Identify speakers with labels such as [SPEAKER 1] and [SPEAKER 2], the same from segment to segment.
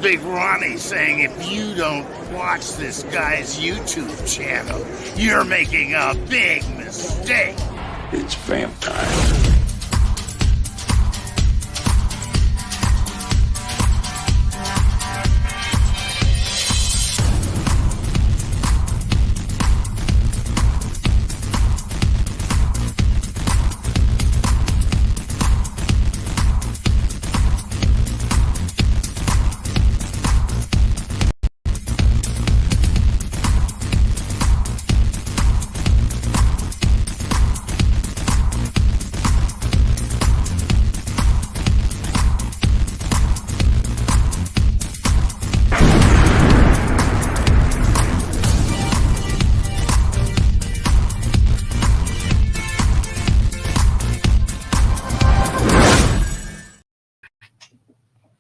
[SPEAKER 1] Big Ronnie saying if you don't watch this guy's YouTube channel, you're making a big mistake.
[SPEAKER 2] It's vampire.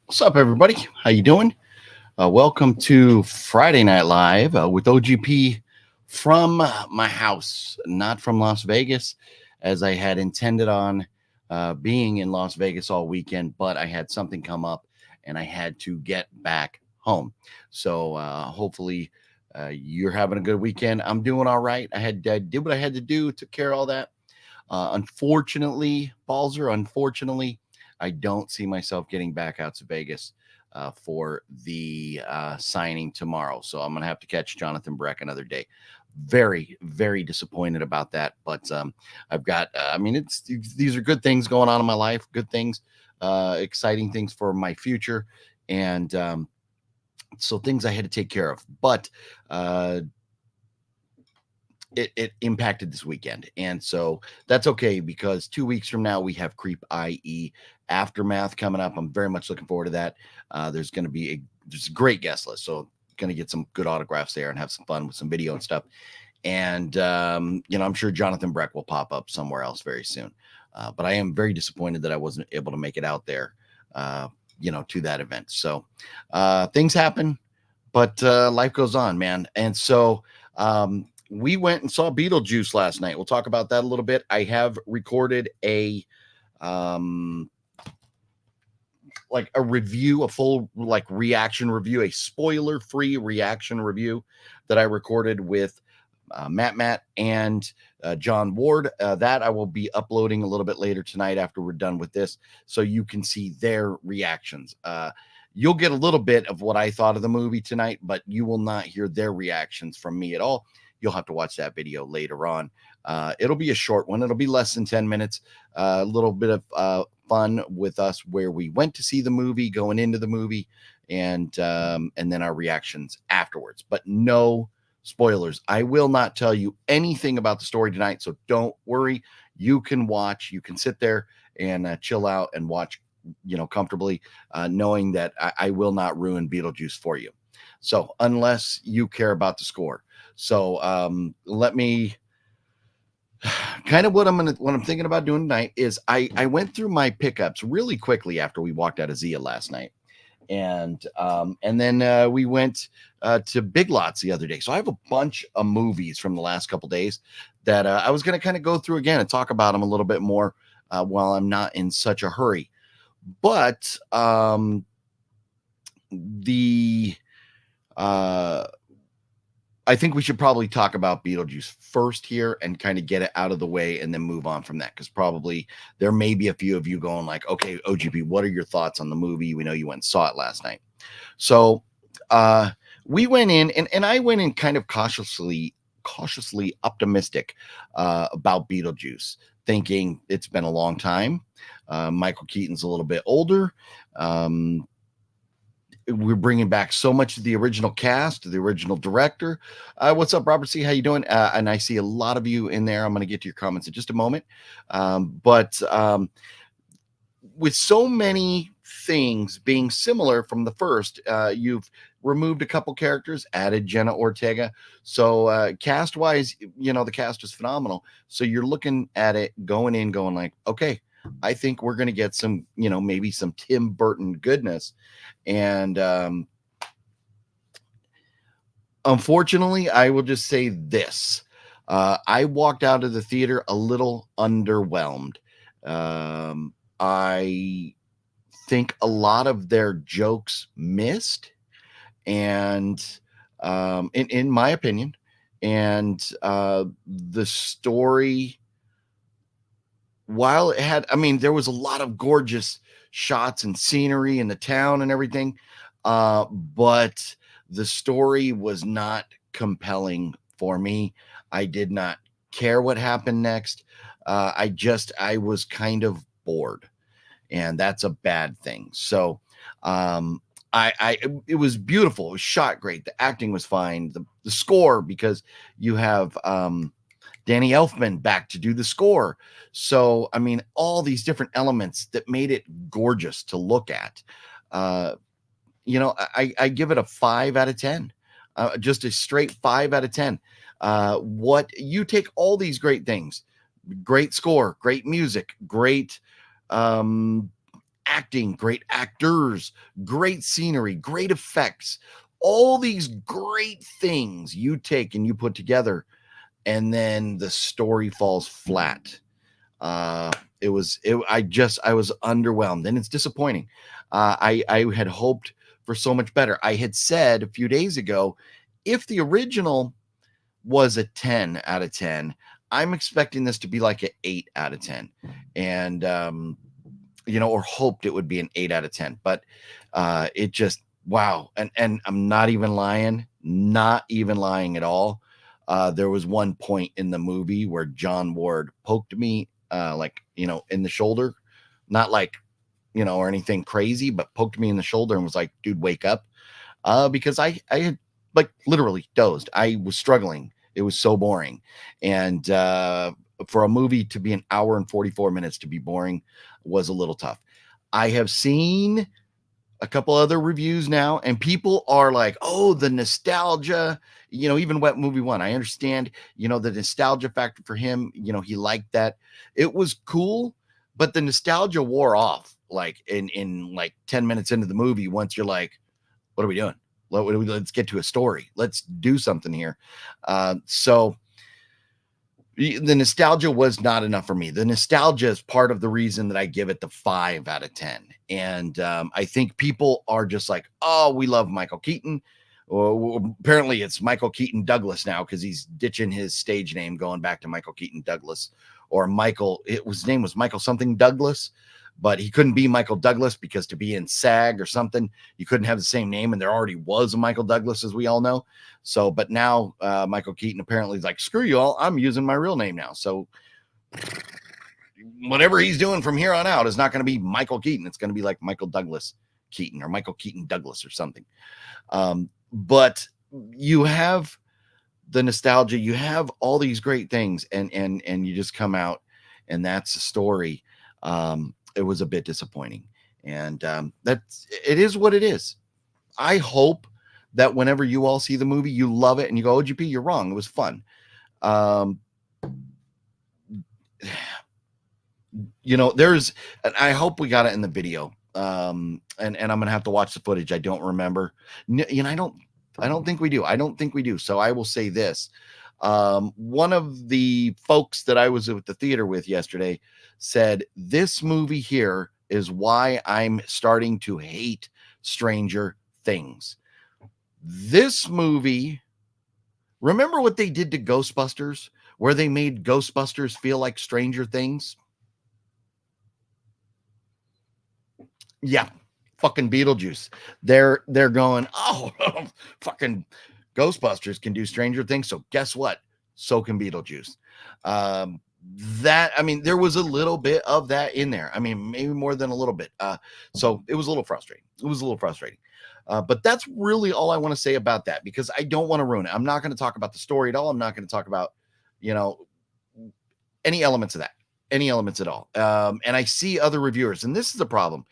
[SPEAKER 3] What's up, everybody? How you doing? Welcome to Friday Night Live with OGP from my house, not from Las Vegas, as I had intended on being in Las Vegas all weekend, but I had something come up and I had to get back home. So hopefully you're having a good weekend. I'm doing all right. I did what I had to do, took care of all that. Unfortunately, I don't see myself getting back out to Vegas for the signing tomorrow. So I'm going to have to catch Jonathan Breck another day. Very, very disappointed about that. But I've got, these are good things going on in my life, good things, exciting things for my future. And so things I had to take care of. But it impacted this weekend. And so that's okay, because 2 weeks from now we have Creep I.E. Aftermath coming up. I'm very much looking forward to that. There's going to be just a great guest list. So going to get some good autographs there and have some fun with some video and stuff. And, I'm sure Jonathan Breck will pop up somewhere else very soon. But I am very disappointed that I wasn't able to make it out there, to that event. So things happen, but life goes on, man. And so, we went and saw Beetlejuice last night. We'll talk about that a little bit. I have recorded a review, a full reaction review, a spoiler-free reaction review that I recorded with Matt and John Ward. That I will be uploading a little bit later tonight after we're done with this, so you can see their reactions. You'll get a little bit of what I thought of the movie tonight, but you will not hear their reactions from me at all. You'll have to watch that video later on. It'll be a short one. It'll be less than 10 minutes. A little bit of fun with us where we went to see the movie, going into the movie, and then our reactions afterwards. But no spoilers. I will not tell you anything about the story tonight, so don't worry. You can watch. You can sit there and chill out and watch, comfortably, knowing that I will not ruin Beetlejuice for you. So unless you care about the score. So let me kind of what I'm thinking about doing tonight is I went through my pickups really quickly after we walked out of Zia last night. And then we went to Big Lots the other day. So I have a bunch of movies from the last couple days that I was going to kind of go through again and talk about them a little bit more while I'm not in such a hurry. But I think we should probably talk about Beetlejuice first here and kind of get it out of the way and then move on from that, because probably there may be a few of you going like, okay, OGP, what are your thoughts on the movie? We know you went and saw it last night. So we went in and I went in kind of cautiously optimistic about Beetlejuice, thinking it's been a long time. Michael Keaton's a little bit older. We're bringing back so much of the original cast, the original director. What's up, Robert C? How you doing? And I see a lot of you in there. I'm going to get to your comments in just a moment. But with so many things being similar from the first, you've removed a couple characters, added Jenna Ortega. So cast-wise, the cast is phenomenal. So you're looking at it going like, okay, I think we're going to get some, maybe some Tim Burton goodness. And unfortunately, I will just say this. I walked out of the theater a little underwhelmed. I think a lot of their jokes missed, and in my opinion, and the story, while it had, I mean, there was a lot of gorgeous shots and scenery in the town and everything, but the story was not compelling for me. I did not care what happened next. I was kind of bored, and that's a bad thing. So, it was beautiful. It was shot great. The acting was fine. The score, because you have Danny Elfman back to do the score. So, I mean, all these different elements that made it gorgeous to look at. I give it a 5 out of 10, just a straight 5 out of 10. What you take all these great things, great score, great music, great acting, great actors, great scenery, great effects, all these great things you take and you put together, and then the story falls flat. I was underwhelmed, and it's disappointing. I had hoped for so much better. I had said a few days ago, if the original was a 10 out of 10, I'm expecting this to be like an 8 out of 10. And, or hoped it would be an 8 out of 10, but it just, wow. And I'm not even lying at all. There was one point in the movie where John Ward poked me, in the shoulder, not like, or anything crazy, but poked me in the shoulder and was like, dude, wake up. Because I had like literally dozed. I was struggling. It was so boring. And for a movie to be an hour and 44 minutes to be boring was a little tough. I have seen a couple other reviews now, and people are like, oh, the nostalgia, even Wet Movie One. I understand, the nostalgia factor for him, he liked that. It was cool, but the nostalgia wore off like in like 10 minutes into the movie. Once you're like, what are we doing? Let's get to a story. Let's do something here. So the nostalgia was not enough for me. The nostalgia is part of the reason that I give it the 5 out of 10. And I think people are just like, oh, we love Michael Keaton. Or apparently it's Michael Keaton Douglas now, because he's ditching his stage name, going back to Michael Keaton Douglas, or his name was Michael something Douglas, but he couldn't be Michael Douglas because to be in SAG or something, you couldn't have the same name. And there already was a Michael Douglas, as we all know. So, but now Michael Keaton apparently is like, screw you all, I'm using my real name now. So whatever he's doing from here on out is not going to be Michael Keaton. It's going to be like Michael Douglas Keaton or Michael Keaton Douglas or something. But you have the nostalgia, you have all these great things, and you just come out and that's the story. It was a bit disappointing, and it is what it is. I hope that whenever you all see the movie, you love it and you go, OGP, you're wrong. It was fun. I hope we got it in the video. And I'm going to have to watch the footage. I don't remember. I don't think we do. So I will say this. One of the folks that I was at the theater with yesterday said, this movie here is why I'm starting to hate Stranger Things. This movie, remember what they did to Ghostbusters, where they made Ghostbusters feel like Stranger Things? Yeah, fucking Beetlejuice. They're going, oh, fucking Ghostbusters can do Stranger Things, so guess what? So can Beetlejuice. There was a little bit of that in there. I mean, maybe more than a little bit. So it was a little frustrating. But that's really all I want to say about that, because I don't want to ruin it. I'm not going to talk about the story at all. I'm not going to talk about, any elements of that, any elements at all. And I see other reviewers, and this is the problem.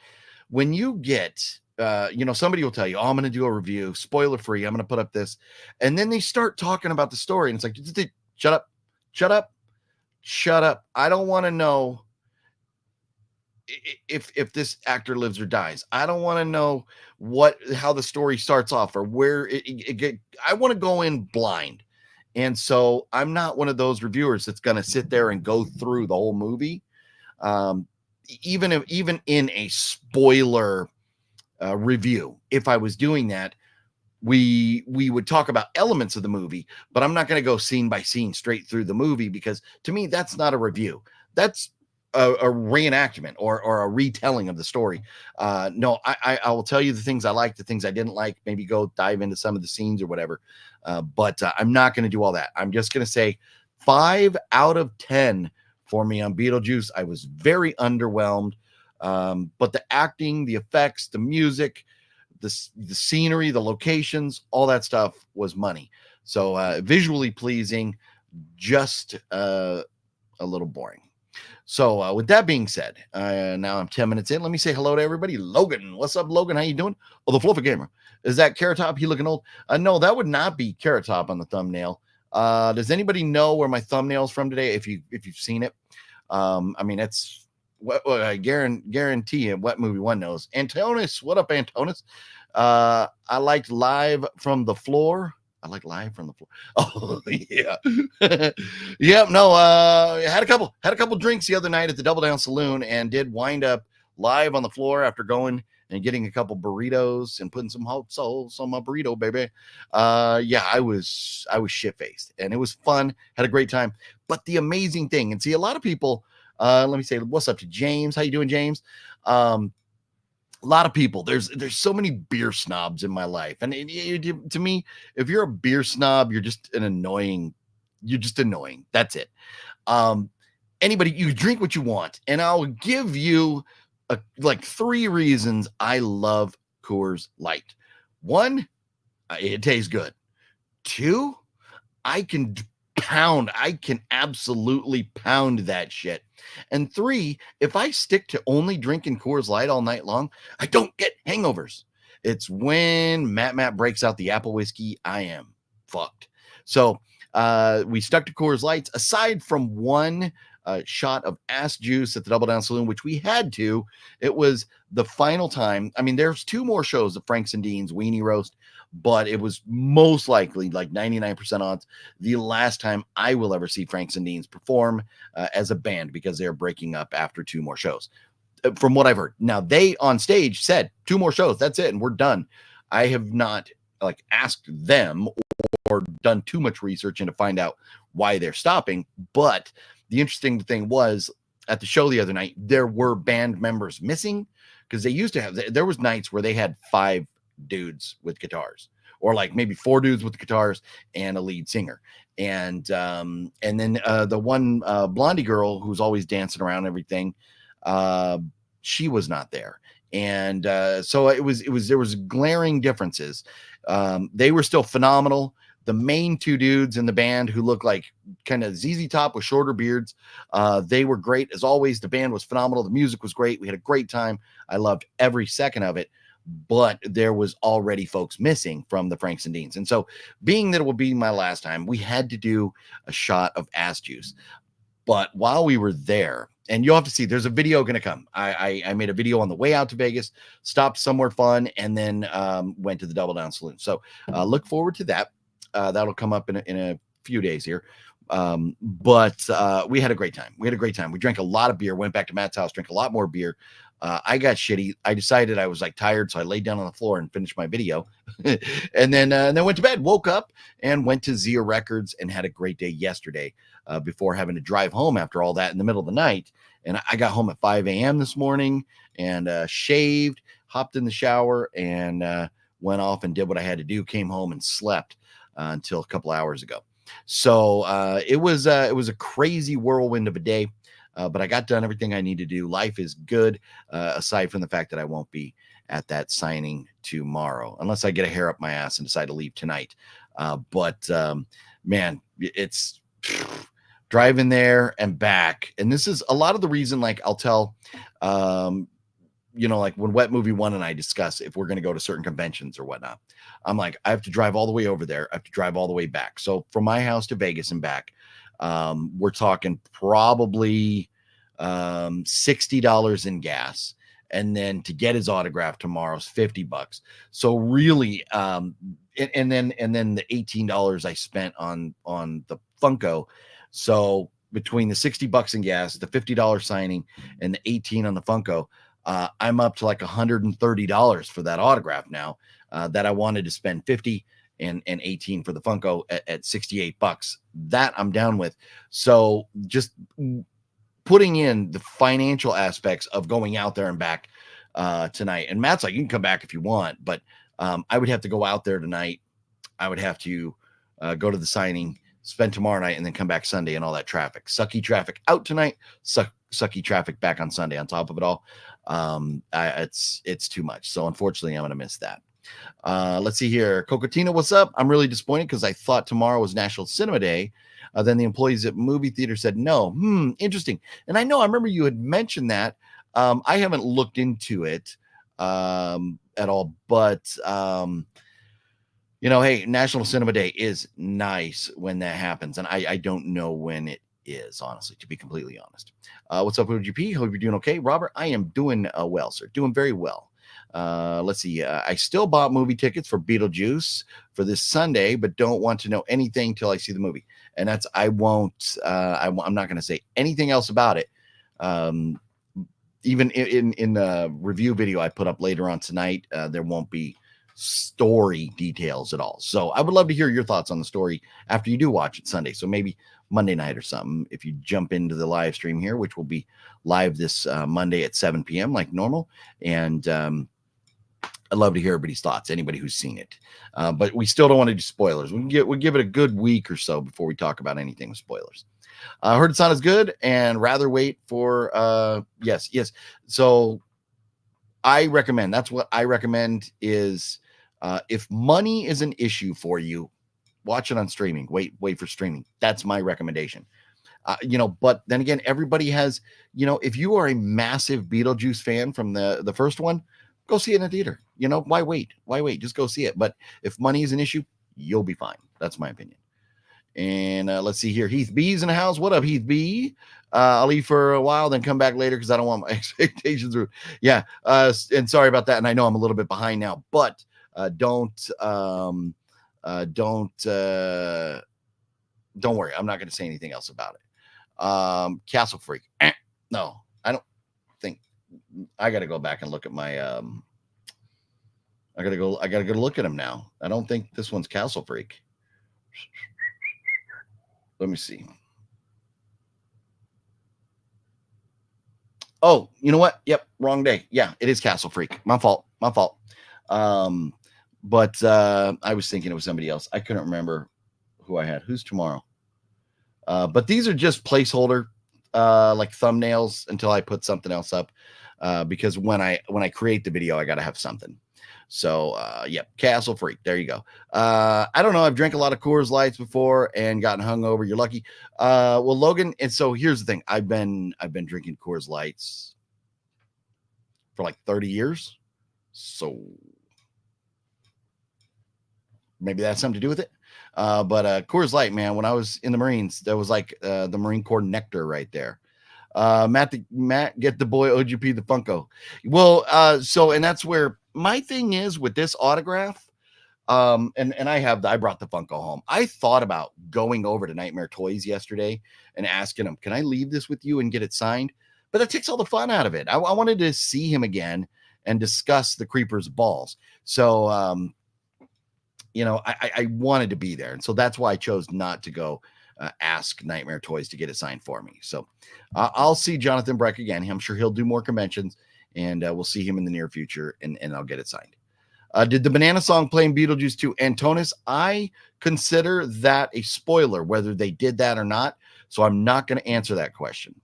[SPEAKER 3] When you get, somebody will tell you, oh, I'm going to do a review, spoiler free. I'm going to put up this. And then they start talking about the story, and it's like, shut up. I don't want to know if this actor lives or dies. I don't want to know how the story starts off or where I want to go in blind. And so I'm not one of those reviewers that's going to sit there and go through the whole movie. even in a spoiler review, if I was doing that, we would talk about elements of the movie, but I'm not going to go scene by scene straight through the movie, because to me that's not a review. That's a reenactment or a retelling of the story. No, I will tell you the things I liked, the things I didn't like, maybe go dive into some of the scenes or whatever. But I'm not going to do all that. I'm just going to say 5 out of 10 for me on Beetlejuice. I was very underwhelmed. But the acting, the effects, the music, the scenery, the locations, all that stuff was money. So visually pleasing, just a little boring. So with that being said, now I'm 10 minutes in. Let me say hello to everybody. Logan, what's up, Logan? How you doing? Oh, the Fluffy Gamer. Is that Carrot Top? He looking old? No, that would not be Carrot Top on the thumbnail. Does anybody know where my thumbnail's from today? If you've seen it, I mean, it's what I guarantee you what movie one knows. Antonis, what up, Antonis? I liked Live from the Floor. I like Live from the Floor. Oh yeah. Yep. No, had a couple drinks the other night at the Double Down Saloon and did wind up live on the floor after going and getting a couple burritos and putting some hot sauce on my burrito, baby. Yeah, I was shit-faced and it was fun. Had a great time. But the amazing thing, and see, a lot of people, let me say what's up to James. How you doing, James? A lot of people, there's so many beer snobs in my life, and to me, if you're a beer snob, you're just annoying. That's it. Anybody, you drink what you want, and I'll give you like 3 reasons I love Coors Light. 1, it tastes good. 2, I can absolutely pound that shit. And 3, if I stick to only drinking Coors Light all night long, I don't get hangovers. It's when Matt breaks out the apple whiskey, I am fucked. So we stuck to Coors Lights, aside from 1 shot of ass juice at the Double Down Saloon, which we had to. It was the final time. I mean, there's 2 more shows of Frank's and Dean's Weenie Roast, but it was most likely, like 99% odds, the last time I will ever see Frank's and Dean's perform as a band, because they're breaking up after 2 more shows, from what I've heard. Now, they on stage said 2 more shows, that's it, and we're done. I have not like asked them or done too much research into find out why they're stopping. But the interesting thing was, at the show the other night, there were band members missing, because they used to have, there was nights where they had 5 dudes with guitars, or like maybe 4 dudes with the guitars and a lead singer. And then the one blondie girl who's always dancing around everything, she was not there. And so there was glaring differences. They were still phenomenal. The main 2 dudes in the band, who look like kind of ZZ Top with shorter beards, they were great as always. The band was phenomenal. The music was great. We had a great time. I loved every second of it. But there was already folks missing from the Franks and Deans. And so, being that it would be my last time, we had to do a shot of ass juice. But while we were there, and you'll have to see, there's a video going to come. I made a video on the way out to Vegas, stopped somewhere fun, and then went to the Double Down Saloon. So look forward to that. That'll come up in a few days here. But we had a great time. We drank a lot of beer, went back to Matt's house, drank a lot more beer. I got shitty. I decided I was like tired, so I laid down on the floor and finished my video, and then went to bed. Woke up and went to Zia Records and had a great day yesterday. Before having to drive home after all that in the middle of the night, and I got home at 5 a.m. this morning and shaved, hopped in the shower, and went off and did what I had to do. Came home and slept until a couple hours ago. So it was a crazy whirlwind of a day. But I got done everything I need to do. Life is good, aside from the fact that I won't be at that signing tomorrow, unless I get a hair up my ass and decide to leave tonight. But man, it's driving there and back. And this is a lot of the reason, like I'll tell, like when Wet Movie 1 and I discuss if we're going to go to certain conventions or whatnot, I'm like, I have to drive all the way over there. I have to drive all the way back. So from my house to Vegas and back, we're talking probably $60 in gas, and then to get his autograph tomorrow's $50. So really, and then the $18 I spent on the Funko. So between the $60 in gas, the $50 signing, and the $18 on the Funko, I'm up to like $130 for that autograph now. That I wanted to spend $50 and $18 for the Funko at $68. That I'm down with. So just putting in the financial aspects of going out there and back tonight. And Matt's like, you can come back if you want, but I would have to go out there tonight. I would have to go to the signing, spend tomorrow night, and then come back Sunday and all that traffic. Sucky traffic out tonight, sucky traffic back on Sunday on top of it all. It's too much. So unfortunately, I'm going to miss that. Let's see here. Cocatina, what's up? I'm really disappointed because I thought tomorrow was National Cinema Day. Then the employees at movie theater said no. Interesting. And I remember you had mentioned that. I haven't looked into it at all, but hey, National Cinema Day is nice when that happens. And I don't know when it is, honestly, to be completely honest. What's up, OGP? Hope you're doing okay. Robert, I am doing well, sir. Doing very well. Let's see. I still bought movie tickets for Beetlejuice for this Sunday, but don't want to know anything till I see the movie. And that's, I won't, I'm not going to say anything else about it. Even in the review video I put up later on tonight, there won't be story details at all. So I would love to hear your thoughts on the story after you do watch it Sunday. So maybe Monday night or something, if you jump into the live stream here, which will be live this Monday at 7 p.m. like normal. And I'd love to hear everybody's thoughts, anybody who's seen it. But we still don't want to do spoilers. We'll give it a good week or so before we talk about anything with spoilers. Heard it's not as good and rather wait for yes. So I recommend, that's what I recommend is if money is an issue for you, watch it on streaming. Wait for streaming. That's my recommendation. But then again, everybody has, if you are a massive Beetlejuice fan from the first one, go see it in a theater. Why wait? Just go see it. But if money is an issue, you'll be fine. That's my opinion. And let's see here. Heath B's in the house. What up, Heath B? I'll leave for a while, then come back later because I don't want my expectations through. Yeah. And sorry about that. And I know I'm a little bit behind now, but don't worry. I'm not going to say anything else about it. Castle Freak. No, I don't think. I got to go back and look at my. I gotta go look at him now. I don't think this one's Castle Freak. Let me see. Oh, you know what? Yep, wrong day. Yeah, it is Castle Freak. My fault. But I was thinking it was somebody else. I couldn't remember who I had. Who's tomorrow? But these are just placeholder like thumbnails until I put something else up. Because when I create the video, I gotta have something. So, yep, Castle Freak. There you go. I don't know. I've drank a lot of Coors Lights before and gotten hungover. You're lucky. Well, Logan. And so here's the thing. I've been drinking Coors Lights for like 30 years. So maybe that's something to do with it. But Coors Light, man, when I was in the Marines, there was like the Marine Corps nectar right there. Matt, get the boy OGP the Funko. Well, and that's where my thing is with this autograph. And I brought the Funko home. I thought about going over to Nightmare Toys yesterday and asking him, can I leave this with you and get it signed? But that takes all the fun out of it. I wanted to see him again and discuss the Creeper's balls. So, I wanted to be there. And so that's why I chose not to go ask Nightmare Toys to get it signed for me. So I'll see Jonathan Breck again. I'm sure he'll do more conventions, and we'll see him in the near future, and I'll get it signed. Did the banana song play in Beetlejuice 2? Antonis, I consider that a spoiler, whether they did that or not. So I'm not going to answer that question.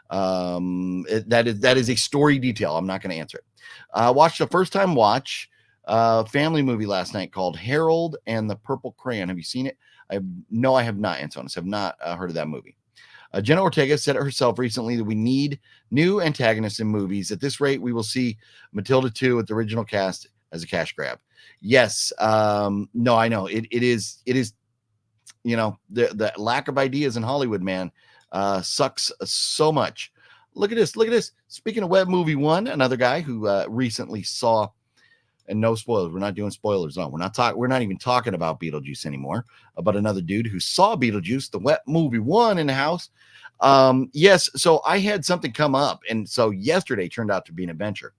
[SPEAKER 3] That is a story detail. I'm not going to answer it. Watched a first time watch family movie last night called Harold and the Purple Crayon. Have you seen it? I have not, Antonis. Have not heard of that movie. Jenna Ortega said it herself recently that we need new antagonists in movies. At this rate, we will see Matilda 2 with the original cast as a cash grab. Yes. No, I know it is, the lack of ideas in Hollywood, man, sucks so much. Look at this. Speaking of Web Movie 1, another guy who recently saw, and no spoilers. We're not doing spoilers. No, we're not even talking about Beetlejuice anymore. But another dude who saw Beetlejuice, the Wet Movie 1 in the house. Yes, so I had something come up, and so yesterday turned out to be an adventure.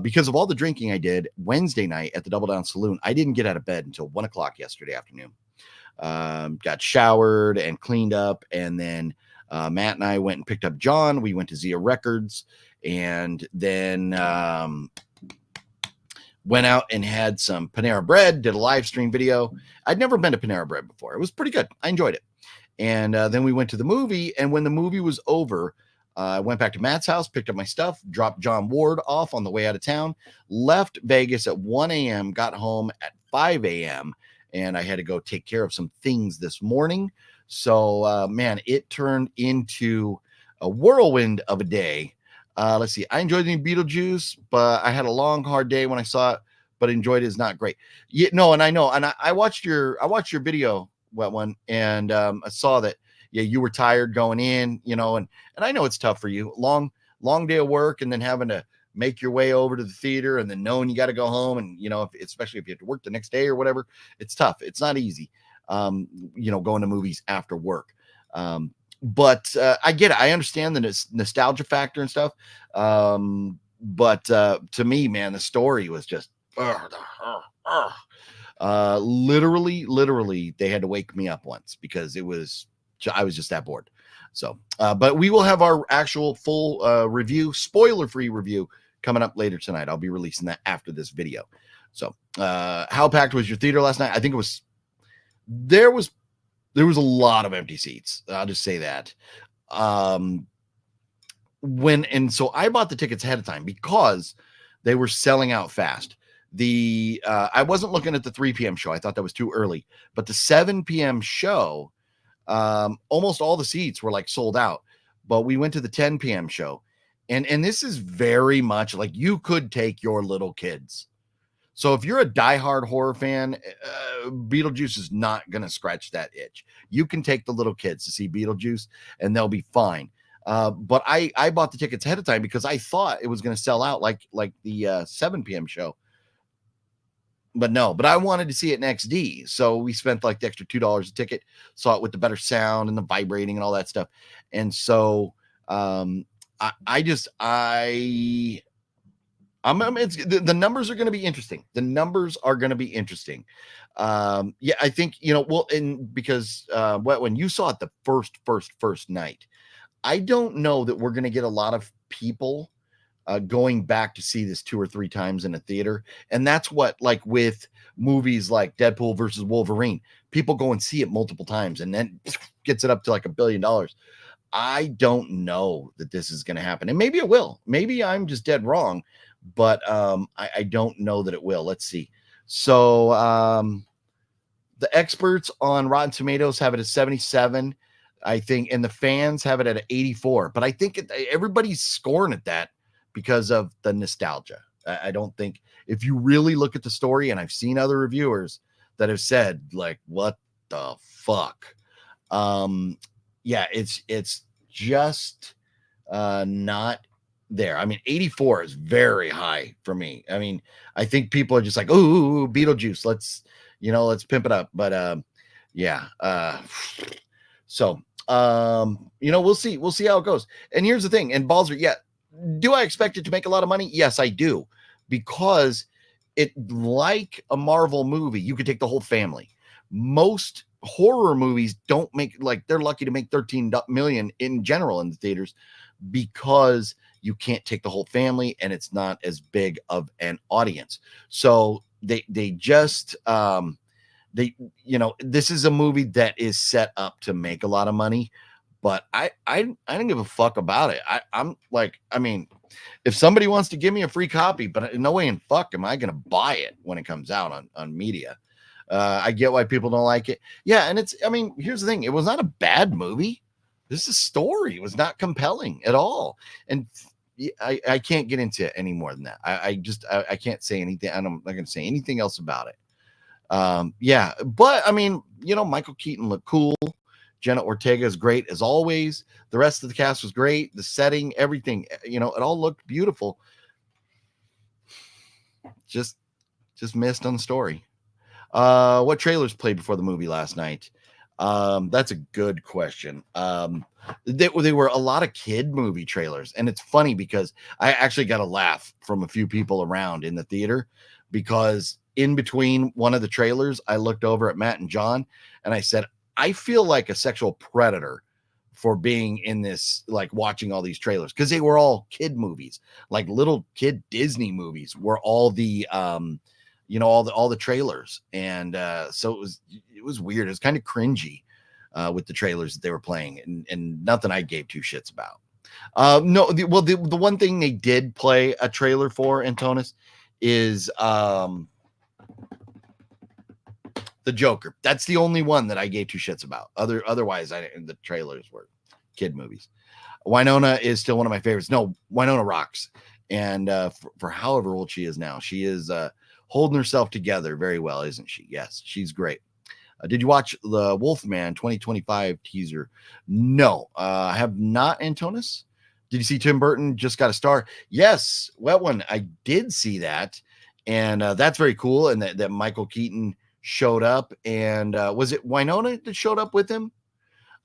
[SPEAKER 3] Because of all the drinking I did Wednesday night at the Double Down Saloon, I didn't get out of bed until 1 o'clock yesterday afternoon. Got showered and cleaned up, and then Matt and I went and picked up John. We went to Zia Records, and then went out and had some Panera Bread, did a live stream video. I'd never been to Panera Bread before. It was pretty good. I enjoyed it. And then we went to the movie, and when the movie was over, I went back to Matt's house, picked up my stuff, dropped John Ward off on the way out of town, left Vegas at 1 a.m., got home at 5 a.m., and I had to go take care of some things this morning. So, man, it turned into a whirlwind of a day. Let's see. I enjoyed the Beetlejuice, but I had a long, hard day when I saw it, but enjoyed it is not great. Yeah, no, and I know, and I watched your video, Wet One, and I saw that. Yeah, you were tired going in, you know, and I know it's tough for you. Long day of work, and then having to make your way over to the theater, and then knowing you got to go home, and you know, especially if you have to work the next day or whatever, it's tough. It's not easy, you know, going to movies after work. But I get it. I understand the nostalgia factor and stuff. But to me, man, the story was just literally they had to wake me up once because I was just that bored. So, but we will have our actual full review, spoiler-free review coming up later tonight. I'll be releasing that after this video. So, how packed was your theater last night? I think there was a lot of empty seats. I'll just say that. So I bought the tickets ahead of time because they were selling out fast. I wasn't looking at the 3 p.m. show. I thought that was too early, but the 7 p.m. show, almost all the seats were like sold out, but we went to the 10 p.m. show, and this is very much like you could take your little kids. So if you're a diehard horror fan, Beetlejuice is not going to scratch that itch. You can take the little kids to see Beetlejuice and they'll be fine. But I bought the tickets ahead of time because I thought it was going to sell out like the 7 p.m. show. But no, but I wanted to see it in XD. So we spent like the extra $2 a ticket, saw it with the better sound and the vibrating and all that stuff. And so the numbers are going to be interesting. The numbers are going to be interesting. Yeah, I think, you know, well, and because when you saw it the first night, I don't know that we're going to get a lot of people going back to see this 2 or 3 times in a theater. And that's what, like with movies like Deadpool versus Wolverine, people go and see it multiple times and then gets it up to like $1 billion. I don't know that this is going to happen. And maybe it will. Maybe I'm just dead wrong, but I don't know that it will. Let's see. So the experts on Rotten Tomatoes have it at 77, I think, and the fans have it at 84. But I think everybody's scoring at that because of the nostalgia. I don't think, if you really look at the story, and I've seen other reviewers that have said like, what the fuck? Yeah, it's just not there. I mean, 84 is very high for me. I mean, I think people are just like, ooh, Beetlejuice, let's pimp it up. But yeah. So we'll see how it goes. And here's the thing, and Balzer, yeah, do I expect it to make a lot of money? Yes, I do, because it, like a Marvel movie, you could take the whole family. Most horror movies don't make, like, they're lucky to make 13 million in general in the theaters because you can't take the whole family and it's not as big of an audience. So they just this is a movie that is set up to make a lot of money. But I don't give a fuck about it. I'm like, I mean, if somebody wants to give me a free copy, but no way in fuck am I going to buy it when it comes out on media. I get why people don't like it. Yeah, and here's the thing. It was not a bad movie. This is story. It was not compelling at all. And I can't get into it any more than that. I can't say anything. I'm not going to say anything else about it. Yeah, but I mean, Michael Keaton looked cool. Jenna Ortega is great as always. The rest of the cast was great. The setting, everything, it all looked beautiful. Just missed on the story. What trailers played before the movie last night? That's a good question. They were a lot of kid movie trailers, and it's funny because I actually got a laugh from a few people around in the theater, because in between one of the trailers, I looked over at Matt and John and I said, I feel like a sexual predator for being in this, like watching all these trailers, because they were all kid movies, like little kid Disney movies were all the all the trailers. And so it was weird. It was kind of cringy with the trailers that they were playing, and nothing I gave two shits about. No, the one thing they did play a trailer for, Antonis, is the Joker. That's the only one that I gave two shits about. Otherwise, the trailers were kid movies. Winona is still one of my favorites. No, Winona rocks. And for however old she is now, she is holding herself together very well, isn't she? Yes, she's great. Did you watch the Wolfman 2025 teaser? No, I have not, Antonis. Did you see Tim Burton just got a star? Yes, wet one. I did see that. And that's very cool. And that Michael Keaton showed up. And was it Winona that showed up with him?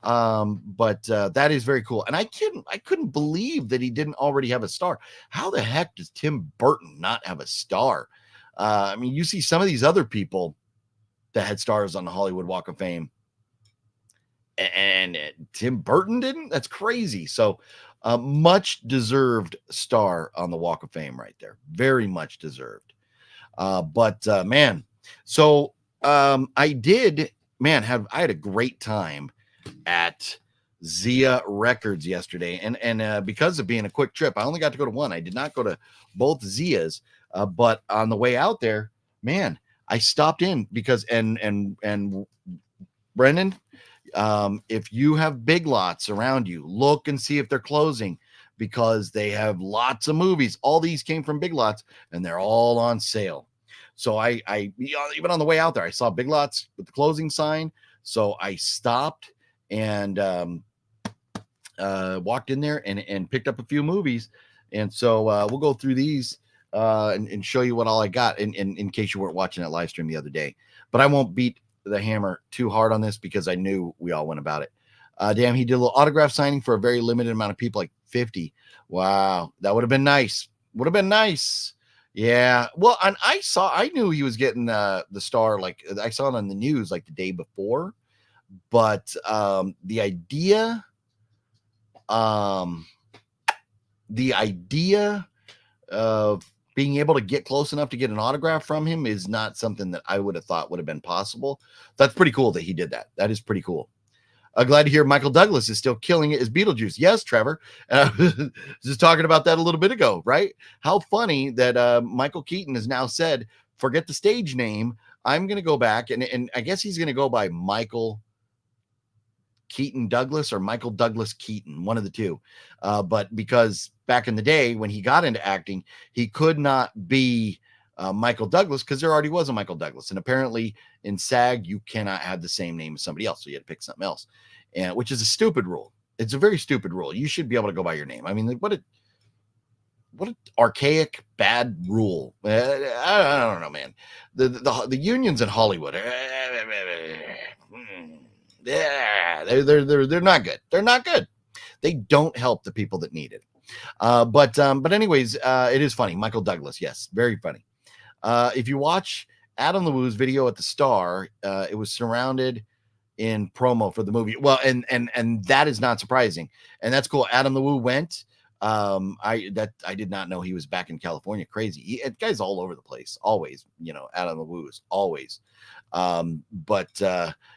[SPEAKER 3] But that is very cool. And I couldn't believe that he didn't already have a star. How the heck does Tim Burton not have a star? I mean, you see some of these other people that had stars on the Hollywood Walk of Fame, and Tim Burton didn't. That's crazy. So much deserved star on the Walk of Fame right there. Very much deserved. But man, so I had a great time at Zia Records yesterday, and because of being a quick trip, I only got to go to one. I did not go to both Zias, but on the way out there, man, I stopped in because and Brendan, if you have Big Lots around you, look and see if they're closing, because they have lots of movies. All these came from Big Lots, and they're all on sale. So I even on the way out there, I saw Big Lots with the closing sign. So I stopped and walked in there and picked up a few movies. And so we'll go through these and show you what all I got in case you weren't watching that live stream the other day. But I won't beat the hammer too hard on this because I knew we all went about it. Damn, he did a little autograph signing for a very limited amount of people, like 50. Wow, that would have been nice. Would have been nice. Yeah. Well, and I knew he was getting the star. Like I saw it on the news like the day before. But the idea of being able to get close enough to get an autograph from him is not something that I would have thought would have been possible. That's pretty cool that he did that. That is pretty cool. Glad to hear Michael Douglas is still killing it as Beetlejuice. Yes, Trevor. Just talking about that a little bit ago, right? How funny that Michael Keaton has now said, forget the stage name. I'm going to go back, and I guess he's going to go by Michael Keaton Douglas or Michael Douglas Keaton, one of the two. But because back in the day when he got into acting, he could not be Michael Douglas because there already was a Michael Douglas. And apparently in SAG, you cannot have the same name as somebody else. So you had to pick something else, and which is a stupid rule. It's a very stupid rule. You should be able to go by your name. I mean, what an archaic, bad rule. I don't know, man. The unions in Hollywood. Yeah, they're not good. They're not good. They don't help the people that need it. But anyways, it is funny. Michael Douglas, yes, very funny. If you watch Adam LeWoo's video at the Star, it was surrounded in promo for the movie. Well, and that is not surprising, and that's cool. Adam LeWoo went. I did not know he was back in California. Crazy. Guy's all over the place. Always, Adam LeWoo is always.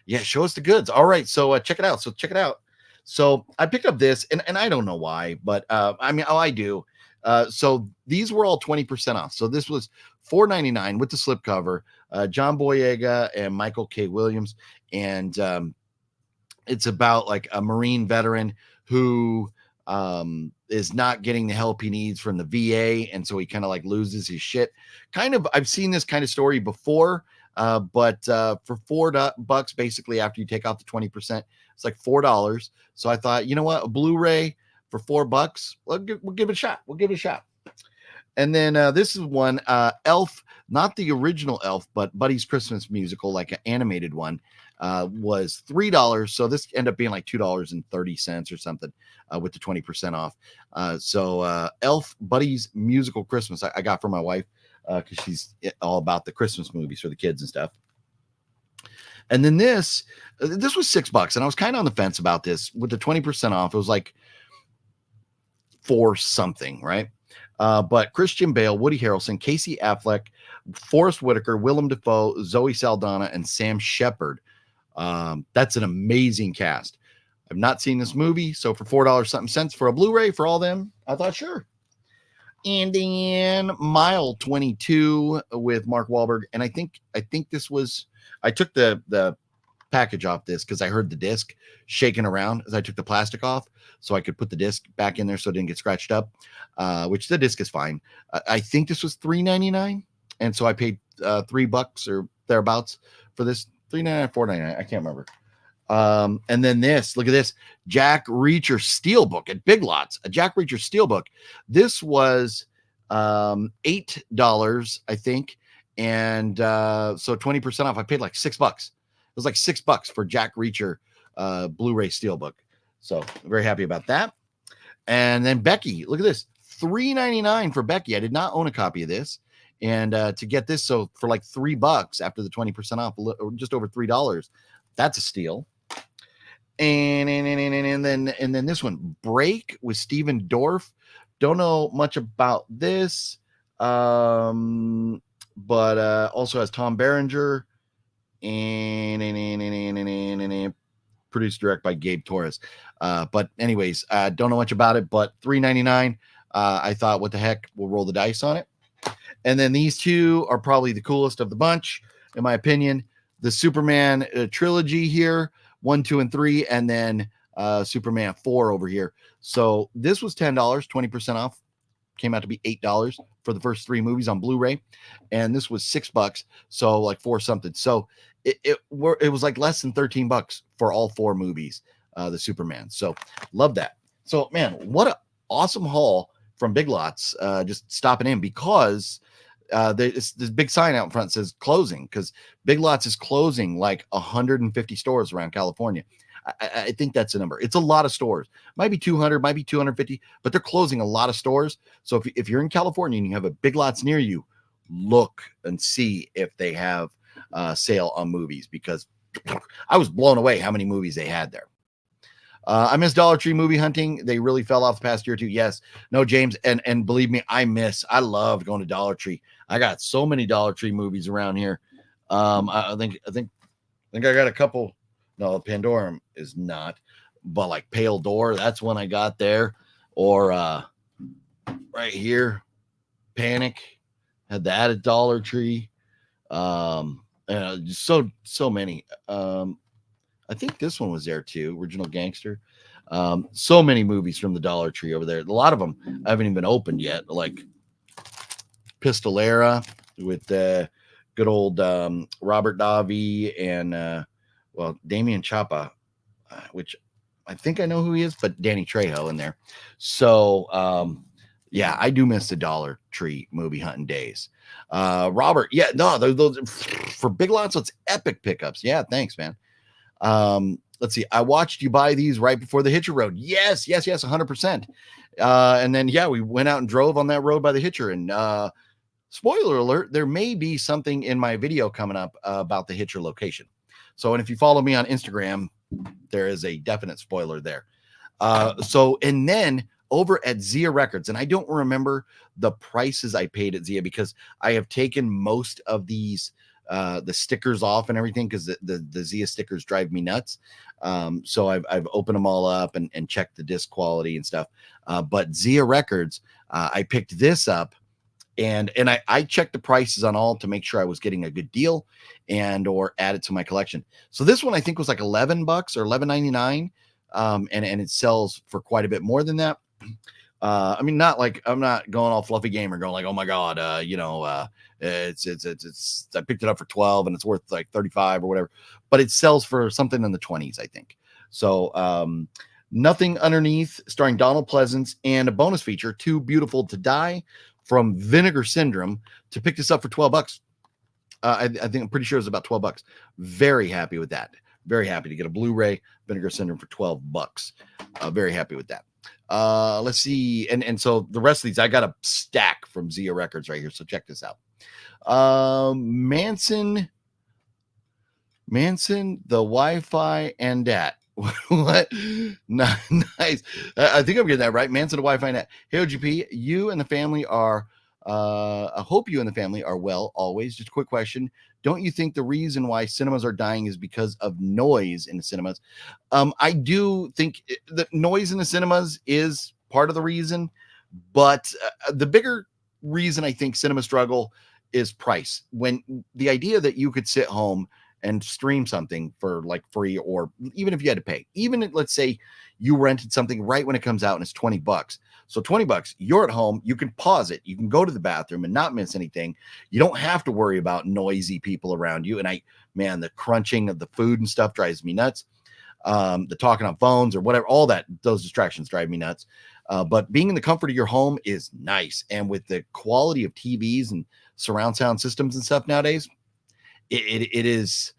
[SPEAKER 3] Yeah, show us the goods. All right, so check it out. So I picked up this, and I don't know why, but I do. So these were all 20% off. So this was $4.99 with the slipcover. John Boyega and Michael K. Williams, and it's about like a Marine veteran who is not getting the help he needs from the VA, and so he kind of like loses his shit. I've seen this kind of story before. But for $4 basically, after you take off the 20%, it's like $4. So I thought, you know what, a Blu-ray for $4, we'll give it a shot. And then this is one, Elf, not the original Elf, but Buddy's Christmas musical, like an animated one, was $3. So this ended up being like $2.30 or something with the 20% off. So Elf, Buddy's musical Christmas, I got for my wife because she's all about the Christmas movies for the kids and stuff. And then this was $6, and I was kind of on the fence about this. With the 20% off, it was like $4 something, right? But Christian Bale, Woody Harrelson, Casey Affleck, Forrest Whitaker, Willem Dafoe, Zoe Saldana, and Sam Shepard. That's an amazing cast. I've not seen this movie, so for $4 something cents for a Blu-ray for all them, I thought sure. And then Mile 22 with Mark Wahlberg, and I think this was. I took the package off this because I heard the disc shaking around as I took the plastic off, so I could put the disc back in there so it didn't get scratched up. Which the disc is fine. I think this was $3.99, and so I paid $3 or thereabouts for this. $3.99, $4.99, I can't remember. And then this, look at this, Jack Reacher Steelbook at Big Lots, a Jack Reacher Steelbook. This was $8, I think, and so 20% off. I paid like $6. It was like $6 for Jack Reacher Blu-ray Steelbook. So very happy about that. And then Becky, look at this, $3.99 for Becky. I did not own a copy of this, and to get this, so for like $3 after the 20% off, just over $3, that's a steal. And then this one, Break with Steven Dorff. Don't know much about this, but also has Tom Berenger and produced direct by Gabe Torres. But anyways, don't know much about it, but $3.99. I thought, what the heck, we'll roll the dice on it. And then these two are probably the coolest of the bunch, in my opinion. The Superman trilogy here, 1, 2, and 3, and then Superman 4 over here. So this was $10, 20% off. Came out to be $8 for the first 3 movies on Blu-ray, and this was $6, so like 4 something. So it was like less than $13 for all 4 movies, the Superman. So love that. So man, what an awesome haul from Big Lots. Just stopping in because this big sign out in front says closing, because Big Lots is closing like 150 stores around California. I think that's the number. It's a lot of stores. Might be 200, might be 250, but they're closing a lot of stores. So if you're in California and you have a Big Lots near you, look and see if they have sale on movies, because I was blown away how many movies they had there. I miss Dollar Tree movie hunting. They really fell off the past year or two. Yes. No, James. And believe me, I loved going to Dollar Tree. I got so many Dollar Tree movies around here. I think I got a couple. No, Pandorum is not, but like Pale Door, that's one I got there. Or right here, Panic, had that at Dollar Tree. Just so many. I think this one was there too, Original Gangster. So many movies from the Dollar Tree over there. A lot of them haven't even opened yet, like Pistolera with good old Robert Davi and Damian Chapa, which I think I know who he is, but Danny Trejo in there. So yeah, I do miss the Dollar Tree movie hunting days. Robert, yeah, no, those for Big Lots, it's epic pickups. Yeah, thanks, man. Let's see. I watched you buy these right before the Hitcher Road. Yes, 100%. And then we went out and drove on that road by the Hitcher. And spoiler alert, there may be something in my video coming up about the Hitcher location. So, and if you follow me on Instagram, there is a definite spoiler there. And then over at Zia Records, and I don't remember the prices I paid at Zia because I have taken most of these the stickers off and everything, because the Zia stickers drive me nuts. So I've opened them all up and checked the disc quality and stuff. But Zia Records, I picked this up, and I checked the prices on all to make sure I was getting a good deal or add it to my collection. So this one I think was like $11 or $11.99. And it sells for quite a bit more than that. I mean, not like I'm not going all fluffy gamer going like, oh my God, it's I picked it up for 12 and it's worth like 35 or whatever, but it sells for something in the 20s, I think. So Nothing Underneath, starring Donald Pleasance, and a bonus feature, Too Beautiful to Die, from Vinegar Syndrome to pick this up for $12. I think I'm pretty sure it's about $12. Very happy with that. Very happy to get a Blu-ray Vinegar Syndrome for $12. Very happy with that. Let's see. And so the rest of these, I got a stack from Zia Records right here. So check this out. Manson, the Wi-Fi and that. What? Nice. I think I'm getting that right. Manson, the Wi-Fi and that. Hey, OGP, you and the family are, I hope you and the family are well always. Just a quick question. Don't you think the reason why cinemas are dying is because of noise in the cinemas? I do think the noise in the cinemas is part of the reason, but the bigger reason I think cinemas struggle is price. When the idea that you could sit home and stream something for like free, or even if you had to pay, even let's say you rented something right when it comes out and it's $20. So $20, you're at home, you can pause it, you can go to the bathroom and not miss anything. You don't have to worry about noisy people around you. And man, the crunching of the food and stuff drives me nuts. The talking on phones or whatever, all that, those distractions drive me nuts. But being in the comfort of your home is nice. And with the quality of TVs and surround sound systems and stuff nowadays, it is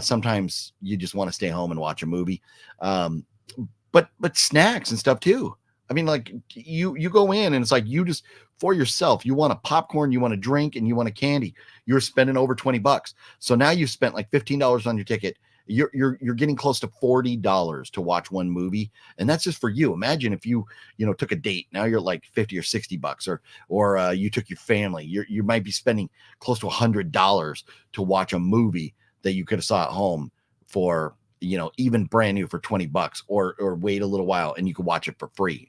[SPEAKER 3] sometimes you just want to stay home and watch a movie. But snacks and stuff too. I mean, like you go in and it's like you just for yourself, you want a popcorn, you want a drink, and you want a candy. You're spending over $20. So now you've spent like $15 on your ticket. You're getting close to $40 to watch one movie, and that's just for you. Imagine if you took a date. Now you're like $50 or $60, or you took your family. You might be spending close to $100 to watch a movie that you could have saw at home for even brand new for $20, or wait a little while and you could watch it for free.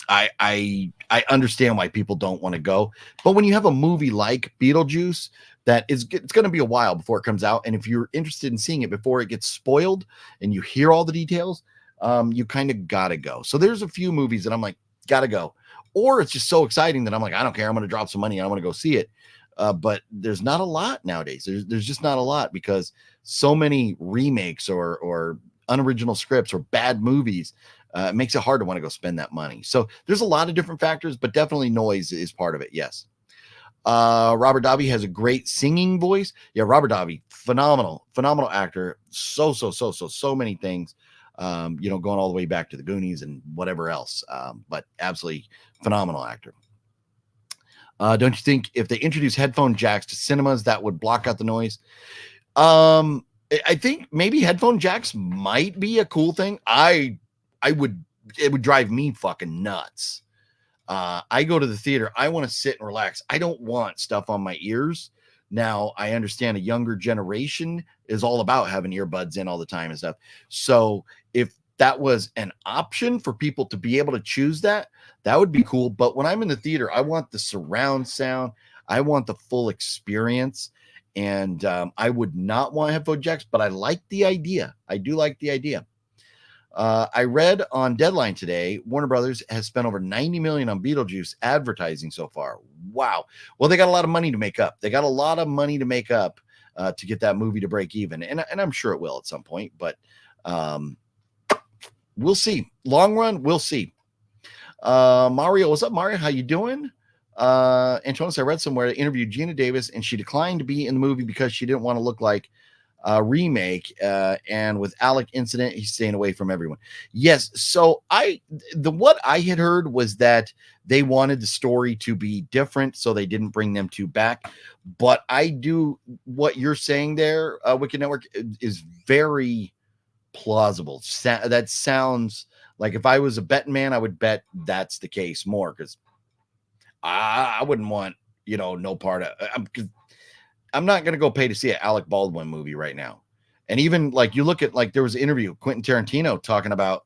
[SPEAKER 3] I understand why people don't want to go, but when you have a movie like Beetlejuice that it's going to be a while before it comes out, and if you're interested in seeing it before it gets spoiled and you hear all the details, you kind of gotta go. So there's a few movies that I'm like, gotta go, or it's just so exciting that I'm like, I don't care, I'm going to drop some money, I want to go see it. But there's not a lot nowadays. There's just not a lot, because so many remakes or unoriginal scripts or bad movies. It makes it hard to want to go spend that money. So there's a lot of different factors, but definitely noise is part of it. Yes. Robert Davi has a great singing voice. Yeah, Robert Davi, phenomenal actor. So many things. Going all the way back to the Goonies and whatever else. But absolutely phenomenal actor. Don't you think if they introduce headphone jacks to cinemas, that would block out the noise? I think maybe headphone jacks might be a cool thing. It would drive me fucking nuts. I go to the theater, I want to sit and relax. I don't want stuff on my ears. Now, I understand a younger generation is all about having earbuds in all the time and stuff. So if that was an option for people to be able to choose that would be cool. But when I'm in the theater, I want the surround sound. I want the full experience. And I would not want headphone jacks, but I like the idea. I do like the idea. I read on Deadline today, Warner Brothers has spent over $90 million on Beetlejuice advertising so far. Wow. Well, they got a lot of money to make up. To get that movie to break even. And I'm sure it will at some point, but we'll see. Long run, we'll see. Mario, what's up, Mario? How you doing? Antonis, I read somewhere they interviewed Gina Davis and she declined to be in the movie because she didn't want to look like a remake. And with Alec incident, he's staying away from everyone. Yes. So what I had heard was that they wanted the story to be different, so they didn't bring them two back. But I do what you're saying there, Wicked Network, is very plausible. That sounds like if I was a betting man, I would bet that's the case more, because I wouldn't want, no part of. I'm not going to go pay to see an Alec Baldwin movie right now. And even like you look at, like, there was an interview, Quentin Tarantino, talking about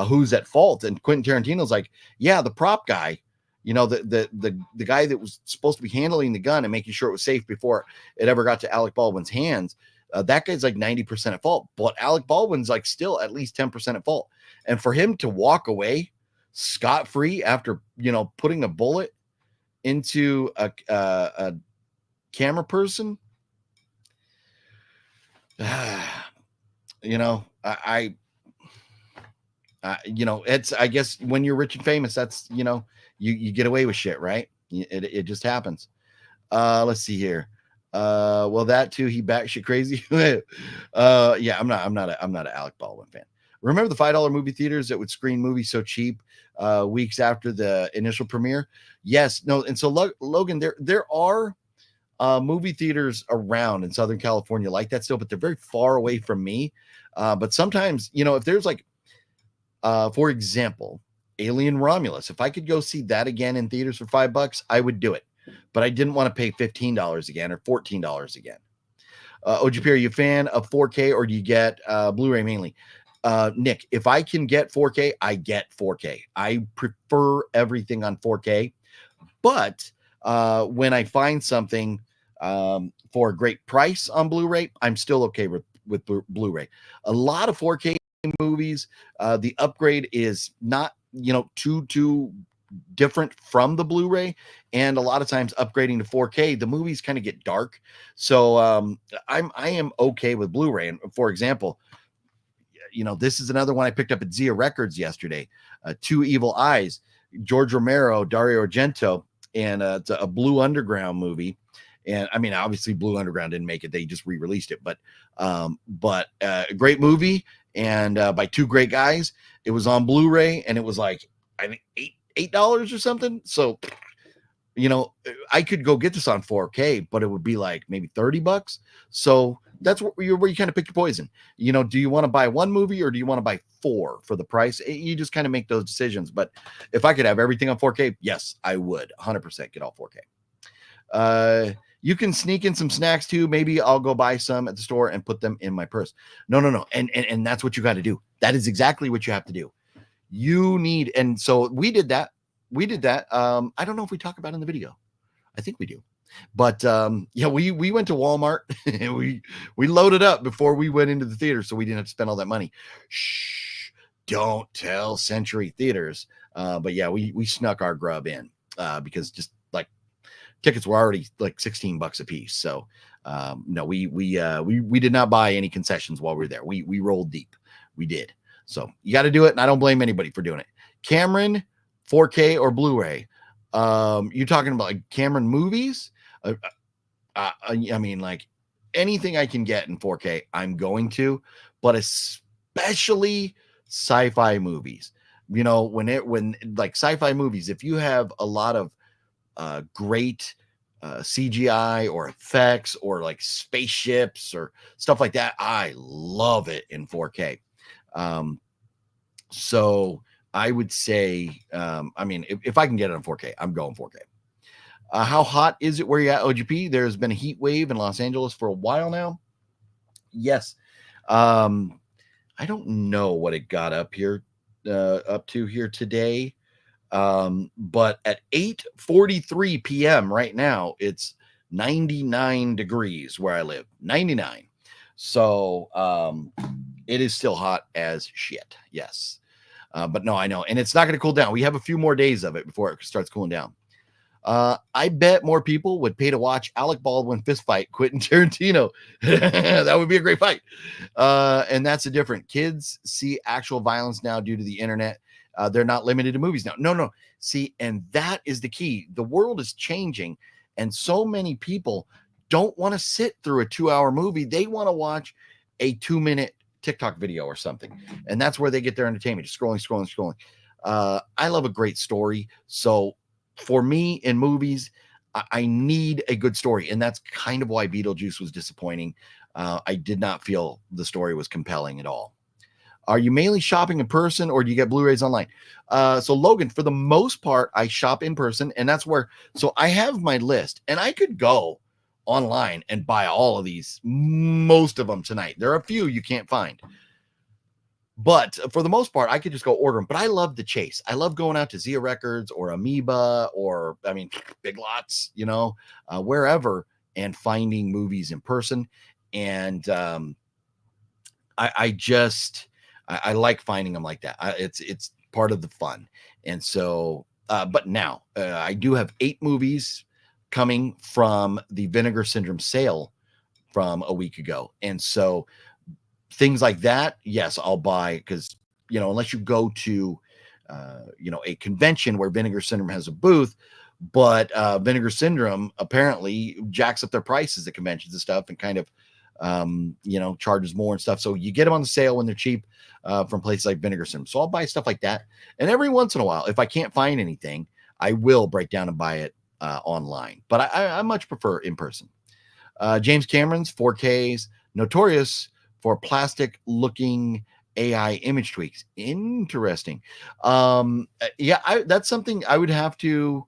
[SPEAKER 3] who's at fault, and Quentin Tarantino's like, yeah, the prop guy, the guy that was supposed to be handling the gun and making sure it was safe before it ever got to Alec Baldwin's hands. That guy's like 90% at fault, but Alec Baldwin's like still at least 10% at fault. And for him to walk away scot-free after, putting a bullet into a camera person, I It's, I guess when you're rich and famous, that's, you get away with shit, right? It just happens. Let's see here. Well, that too, he batshit crazy. Yeah, I'm not an Alec Baldwin fan. Remember the $5 movie theaters that would screen movies so cheap weeks after the initial premiere? Yes, no, and so Logan, there are movie theaters around in Southern California like that still, but they're very far away from me. But sometimes, if there's like, for example, Alien Romulus, if I could go see that again in theaters for $5, I would do it. But I didn't want to pay $15 again or $14 again. OGP, are you a fan of 4K or do you get Blu-ray mainly? Nick, if I can get 4K, I get 4K. I prefer everything on 4K. But when I find something for a great price on Blu-ray, I'm still okay with Blu-ray. A lot of 4K movies, the upgrade is not, too different from the Blu-ray, and a lot of times upgrading to 4K, the movies kind of get dark. So I am okay with Blu-ray. And for example, this is another one I picked up at Zia Records yesterday. Two Evil Eyes, George Romero, Dario Argento, and it's a Blue Underground movie. And I mean, obviously Blue Underground didn't make it. They just re-released it, but a great movie. And by two great guys. It was on Blu-ray and it was like, I think $8 or something. So, I could go get this on 4K, but it would be like maybe $30. So that's where you kind of pick your poison. Do you want to buy one movie or do you want to buy four for the price? You just kind of make those decisions. But if I could have everything on 4K, yes, I would 100% get all 4K. You can sneak in some snacks too. Maybe I'll go buy some at the store and put them in my purse. No. And that's what you got to do. That is exactly what you have to do. You need, and so we did that. I don't know if we talk about it in the video. I think we do. But we went to Walmart and we loaded up before we went into the theater, so we didn't have to spend all that money. Shh, don't tell Century Theaters. But yeah, we snuck our grub in because just like tickets were already like $16 a piece. So no, we did not buy any concessions while we were there. We rolled deep. We did. So you got to do it, and I don't blame anybody for doing it. Cameron, 4K or Blu-ray? You're talking about like Cameron movies? I mean, like anything I can get in 4K, I'm going to, but especially sci-fi movies. When like sci-fi movies, if you have a lot of great CGI or effects or like spaceships or stuff like that, I love it in 4K. So I would say, if I can get it on 4K, I'm going 4K. How hot is it where you're at, OGP? There's been a heat wave in Los Angeles for a while now. Yes. I don't know what it got up to here today. But at 8:43 p.m. right now, it's 99 degrees where I live. 99. So it is still hot as shit. Yes. But no, I know. And it's not going to cool down. We have a few more days of it before it starts cooling down. I bet more people would pay to watch Alec Baldwin fist fight Quentin Tarantino. That would be a great fight. And that's the difference. Kids see actual violence now due to the internet. They're not limited to movies now. No. See, and that is the key. The world is changing, and so many people don't want to sit through a 2-hour movie. They want to watch a 2-minute TikTok video or something. And that's where they get their entertainment, just scrolling. I love a great story. So for me in movies, I need a good story. And that's kind of why Beetlejuice was disappointing. I did not feel the story was compelling at all. Are you mainly shopping in person or do you get Blu-rays online? So Logan, for the most part, I shop in person, and that's where, so I have my list and I could go online and buy all of these, most of them tonight. There are a few you can't find, but for the most part, I could just go order them. But I love the chase. I love going out to Zia Records or Amoeba or, Big Lots, wherever, and finding movies in person. And I like finding them like that. It's part of the fun. And so, but now I do have 8 movies coming from the Vinegar Syndrome sale from a week ago. And so things like that, yes, I'll buy because unless you go to, a convention where Vinegar Syndrome has a booth, but Vinegar Syndrome apparently jacks up their prices at conventions and stuff and kind of, charges more and stuff. So you get them on the sale when they're cheap from places like Vinegar Syndrome. So I'll buy stuff like that. And every once in a while, if I can't find anything, I will break down and buy it online. But I much prefer in person. James Cameron's 4Ks, notorious for plastic looking AI image tweaks. Interesting. That's something I would have to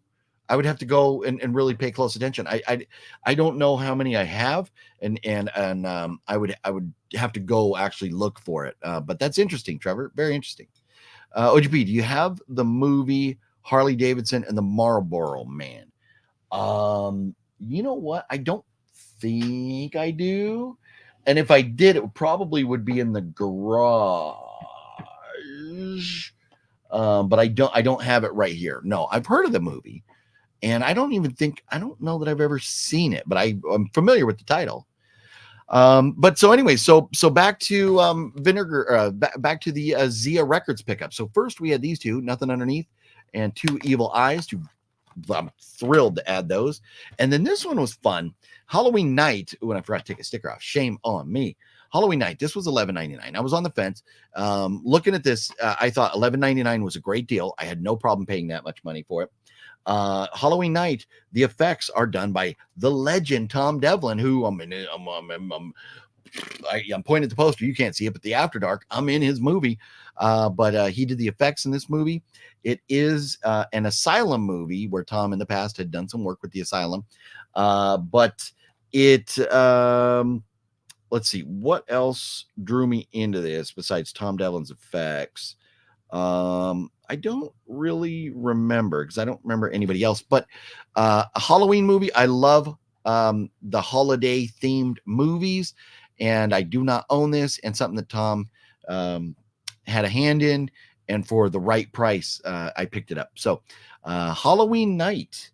[SPEAKER 3] go and really pay close attention. I don't know how many I have, and I would have to go actually look for it. But that's interesting, Trevor. Very interesting. OGP, do you have the movie Harley Davidson and the Marlboro Man? You know what? I don't think I do. And if I did, it probably would be in the garage. But I don't have it right here. No, I've heard of the movie, and I don't know that I've ever seen it, but I'm familiar with the title. But so anyway, so back to Vinegar, back to the Zia Records pickup. So first we had these two, Nothing Underneath and Two Evil Eyes. I'm thrilled to add those. And then this one was fun. Halloween Night. When I forgot to take a sticker off. Shame on me. Halloween Night. This was $11.99. I was on the fence. Looking at this, I thought $11.99 was a great deal. I had no problem paying that much money for it. Halloween Night, the effects are done by the legend Tom Devlin, who I'm pointing at the poster. You can't see it, but the After Dark, I'm in his movie. But he did the effects in this movie. It is an asylum movie where Tom in the past had done some work with the asylum. But it, let's see, what else drew me into this besides Tom Devlin's effects? I don't really remember because I don't remember anybody else, but a Halloween movie. I love the holiday themed movies, and I do not own this, and something that Tom had a hand in, and for the right price, I picked it up. So Halloween Night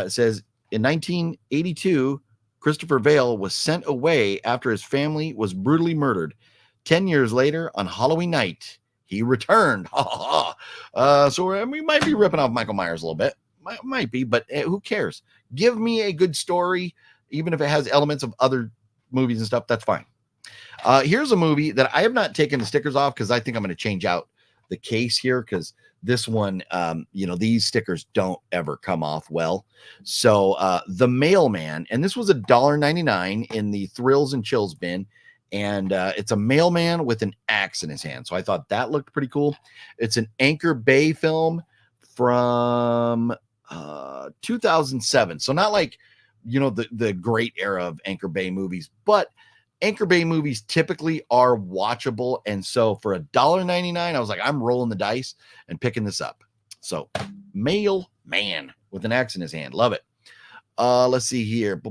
[SPEAKER 3] says in 1982, Christopher Vale was sent away after his family was brutally murdered. 10 years later, on Halloween Night, he returned. So we might be ripping off Michael Myers a little bit. Might be, but who cares? Give me a good story, even if it has elements of other movies and stuff, that's fine. Here's a movie that I have not taken the stickers off because I think I'm going to change out the case here because this one, these stickers don't ever come off well. So The Mailman, and this was $1.99 in the Thrills and Chills bin. And it's a mailman with an axe in his hand. So I thought that looked pretty cool. It's an Anchor Bay film from 2007. So not like, the great era of Anchor Bay movies, but Anchor Bay movies typically are watchable. And so for $1.99, I was like, I'm rolling the dice and picking this up. So Mailman with an axe in his hand. Love it. Let's see here.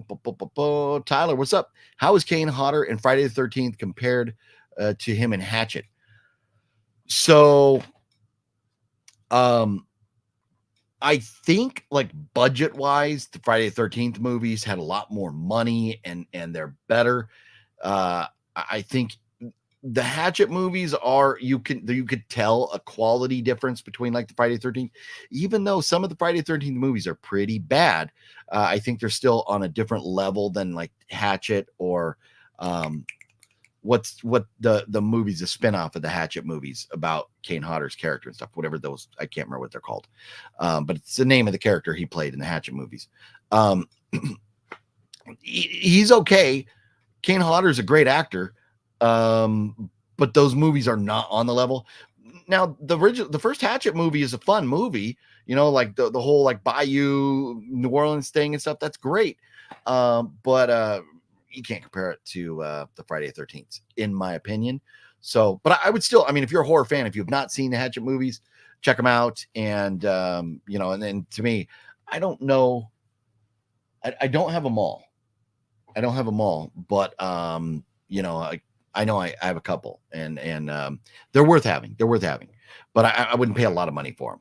[SPEAKER 3] Tyler, what's up? How is Kane hotter in Friday the 13th compared to him in Hatchet? So, I think like budget wise, the Friday the 13th movies had a lot more money and they're better. I think the Hatchet movies are, you could tell a quality difference between like the Friday the 13th, even though some of the Friday the 13th movies are pretty bad. I think they're still on a different level than like Hatchet or what the movies, a spinoff of the Hatchet movies about Kane Hodder's character and stuff, whatever those, I can't remember what they're called. But it's the name of the character he played in the Hatchet movies. He's okay. Kane Hodder's a great actor. But those movies are not on the level. Now, the first Hatchet movie is a fun movie, like the whole like Bayou New Orleans thing and stuff. That's great. But you can't compare it to the Friday the 13th, in my opinion. So, but I would still, if you're a horror fan, if you have not seen the Hatchet movies, check them out. And and then to me, I don't know. I don't have them all. But I know I have a couple, and they're worth having. But I wouldn't pay a lot of money for them.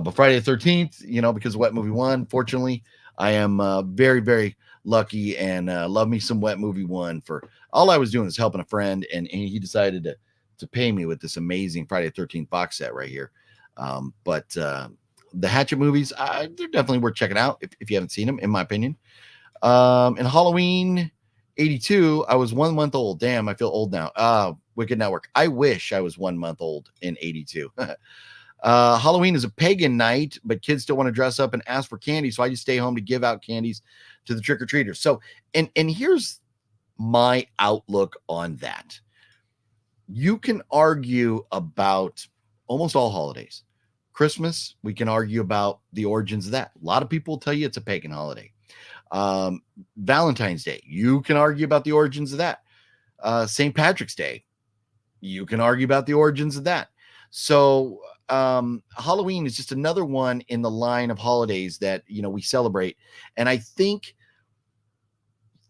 [SPEAKER 3] But Friday the 13th, because Wet Movie 1, fortunately, I am very, very lucky and love me some Wet Movie 1. For all I was doing is helping a friend, and he decided pay me with this amazing Friday the 13th box set right here. But the Hatchet movies, they're definitely worth checking out if you haven't seen them, in my opinion. In Halloween 82, I was 1 month old. Damn, I feel old now. Wicked Network. I wish I was 1 month old in 82. Halloween is a pagan night, but kids still want to dress up and ask for candy. So I just stay home to give out candies to the trick-or-treaters. So, and here's my outlook on that. You can argue about almost all holidays. Christmas, we can argue about the origins of that. A lot of people will tell you it's a pagan holiday. Valentine's Day, you can argue about the origins of that. St. Patrick's Day, you can argue about the origins of that. So Halloween is just another one in the line of holidays that, you know, we celebrate. And I think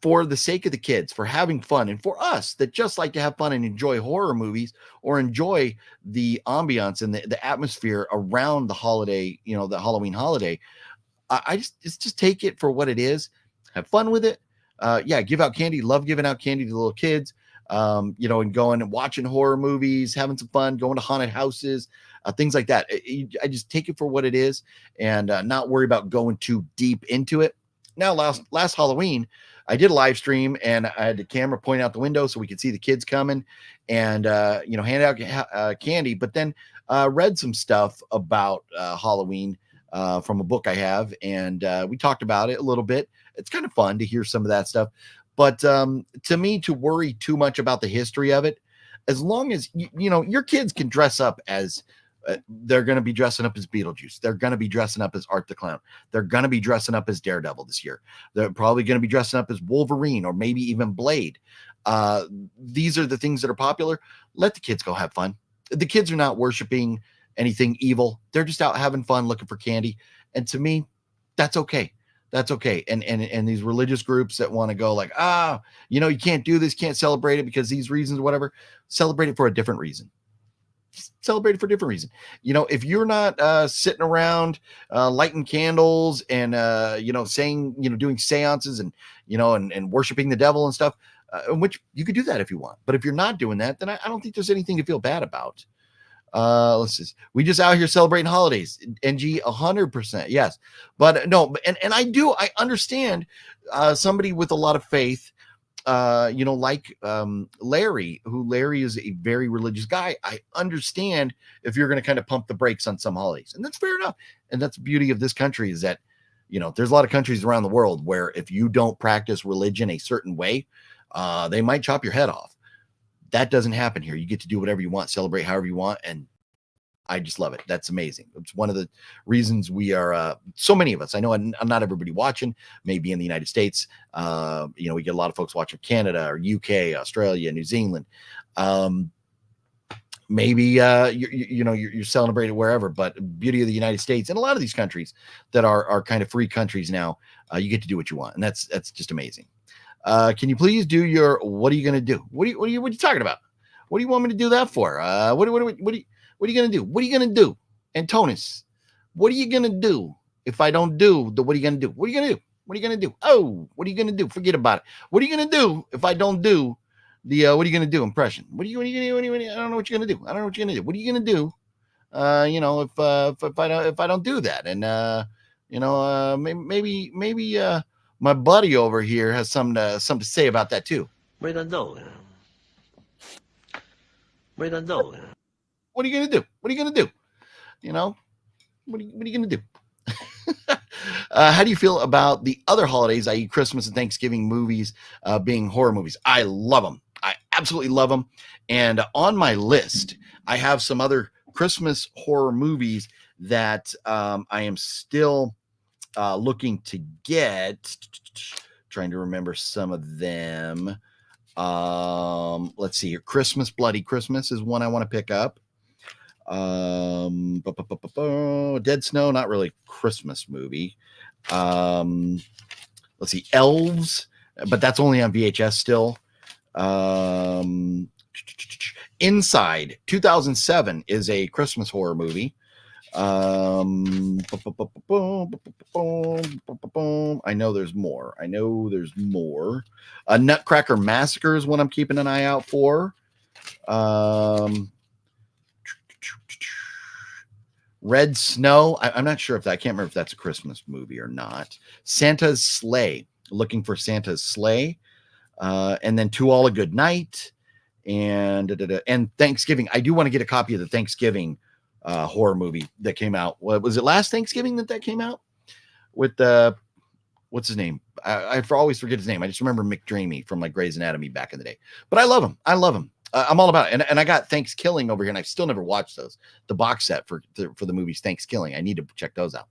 [SPEAKER 3] for the sake of the kids, for having fun, and for us that just like to have fun and enjoy horror movies or enjoy the ambiance and the atmosphere around the holiday, you know, the Halloween holiday, I just take it for what it is. Have fun with it. Yeah, give out candy. Love giving out candy to little kids. You know, and going and watching horror movies, having some fun, going to haunted houses, things like that. I just take it for what it is and not worry about going too deep into it. Now, last Halloween, I did a live stream and I had the camera point out the window so we could see the kids coming and, you know, hand out candy, but then read some stuff about Halloween from a book I have. And we talked about it a little bit. It's kind of fun to hear some of that stuff. But to me, to worry too much about the history of it, as long as, you know, your kids can dress up as they're going to be dressing up as Beetlejuice. They're going to be dressing up as Art the Clown. They're going to be dressing up as Daredevil this year. They're probably going to be dressing up as Wolverine or maybe even Blade. These are the things that are popular. Let the kids go have fun. The kids are not worshiping anything evil. They're just out having fun, looking for candy. And to me, that's okay. That's okay. And these religious groups that want to go like, you know, you can't do this, can't celebrate it because these reasons, whatever, celebrate it for a different reason. Celebrate it for a different reason. You know, if you're not sitting around lighting candles and, you know, saying, you know, doing seances and, you know, and worshiping the devil and stuff, which you could do that if you want. But if you're not doing that, then I don't think there's anything to feel bad about. Let's see. We just out here celebrating holidays. NG 100%. Yes. But no, and I understand somebody with a lot of faith, you know, like Larry is a very religious guy. I understand if you're going to kind of pump the brakes on some holidays, and that's fair enough. And that's the beauty of this country is that, you know, there's a lot of countries around the world where if you don't practice religion a certain way, they might chop your head off. That doesn't happen here. You get to do whatever you want, celebrate however you want. And I just love it. That's amazing. It's one of the reasons we are, so many of us, I know not everybody watching, maybe in the United States. You know, we get a lot of folks watching Canada or UK, Australia, New Zealand. Maybe, you're celebrating wherever, but beauty of the United States and a lot of these countries that are kind of free countries now, you get to do what you want. And that's just amazing. Can you please do your, what are you going to do? What are you talking about? What do you want me to do that for? What are you going to do? What are you going to do? Antonis, what are you going to do if I don't do the, what are you going to do? What are you going to do? What are you going to do? Oh, what are you going to do? Forget about it. What are you going to do if I don't do the, what are you going to do impression? What are you going to do? I don't know what you're going to do. I don't know what you're going to do. What are you going to do? You know, if I don't do that, and, you know, maybe, my buddy over here has something to say about that too.
[SPEAKER 4] We don't know. We don't know.
[SPEAKER 3] What are you going to do? What are you going to do? You know, what are you going to do? How do you feel about the other holidays, i.e. Christmas and Thanksgiving movies, being horror movies? I love them. I absolutely love them. And on my list, I have some other Christmas horror movies that I am still looking to get. Trying to remember some of them. Let's see here. Bloody Christmas is one I want to pick up. Dead Snow, not really Christmas movie. Let's see, Elves, but that's only on VHS still. Inside 2007 is a Christmas horror movie. I know there's more. Nutcracker Massacre is what I'm keeping an eye out for. Red Snow. I'm not sure if that, I can't remember if that's a Christmas movie or not. Santa's Sleigh. Looking for Santa's Sleigh. And then To All a Good Night. And Thanksgiving. I do want to get a copy of the Thanksgiving horror movie that came out. What was it, last Thanksgiving that came out? With what's his name? I always forget his name. I just remember McDreamy from like Grey's Anatomy back in the day. But I love him. I'm all about it. And I got Thanksgiving over here, and I've still never watched those. The box set for the movies Thanksgiving. I need to check those out.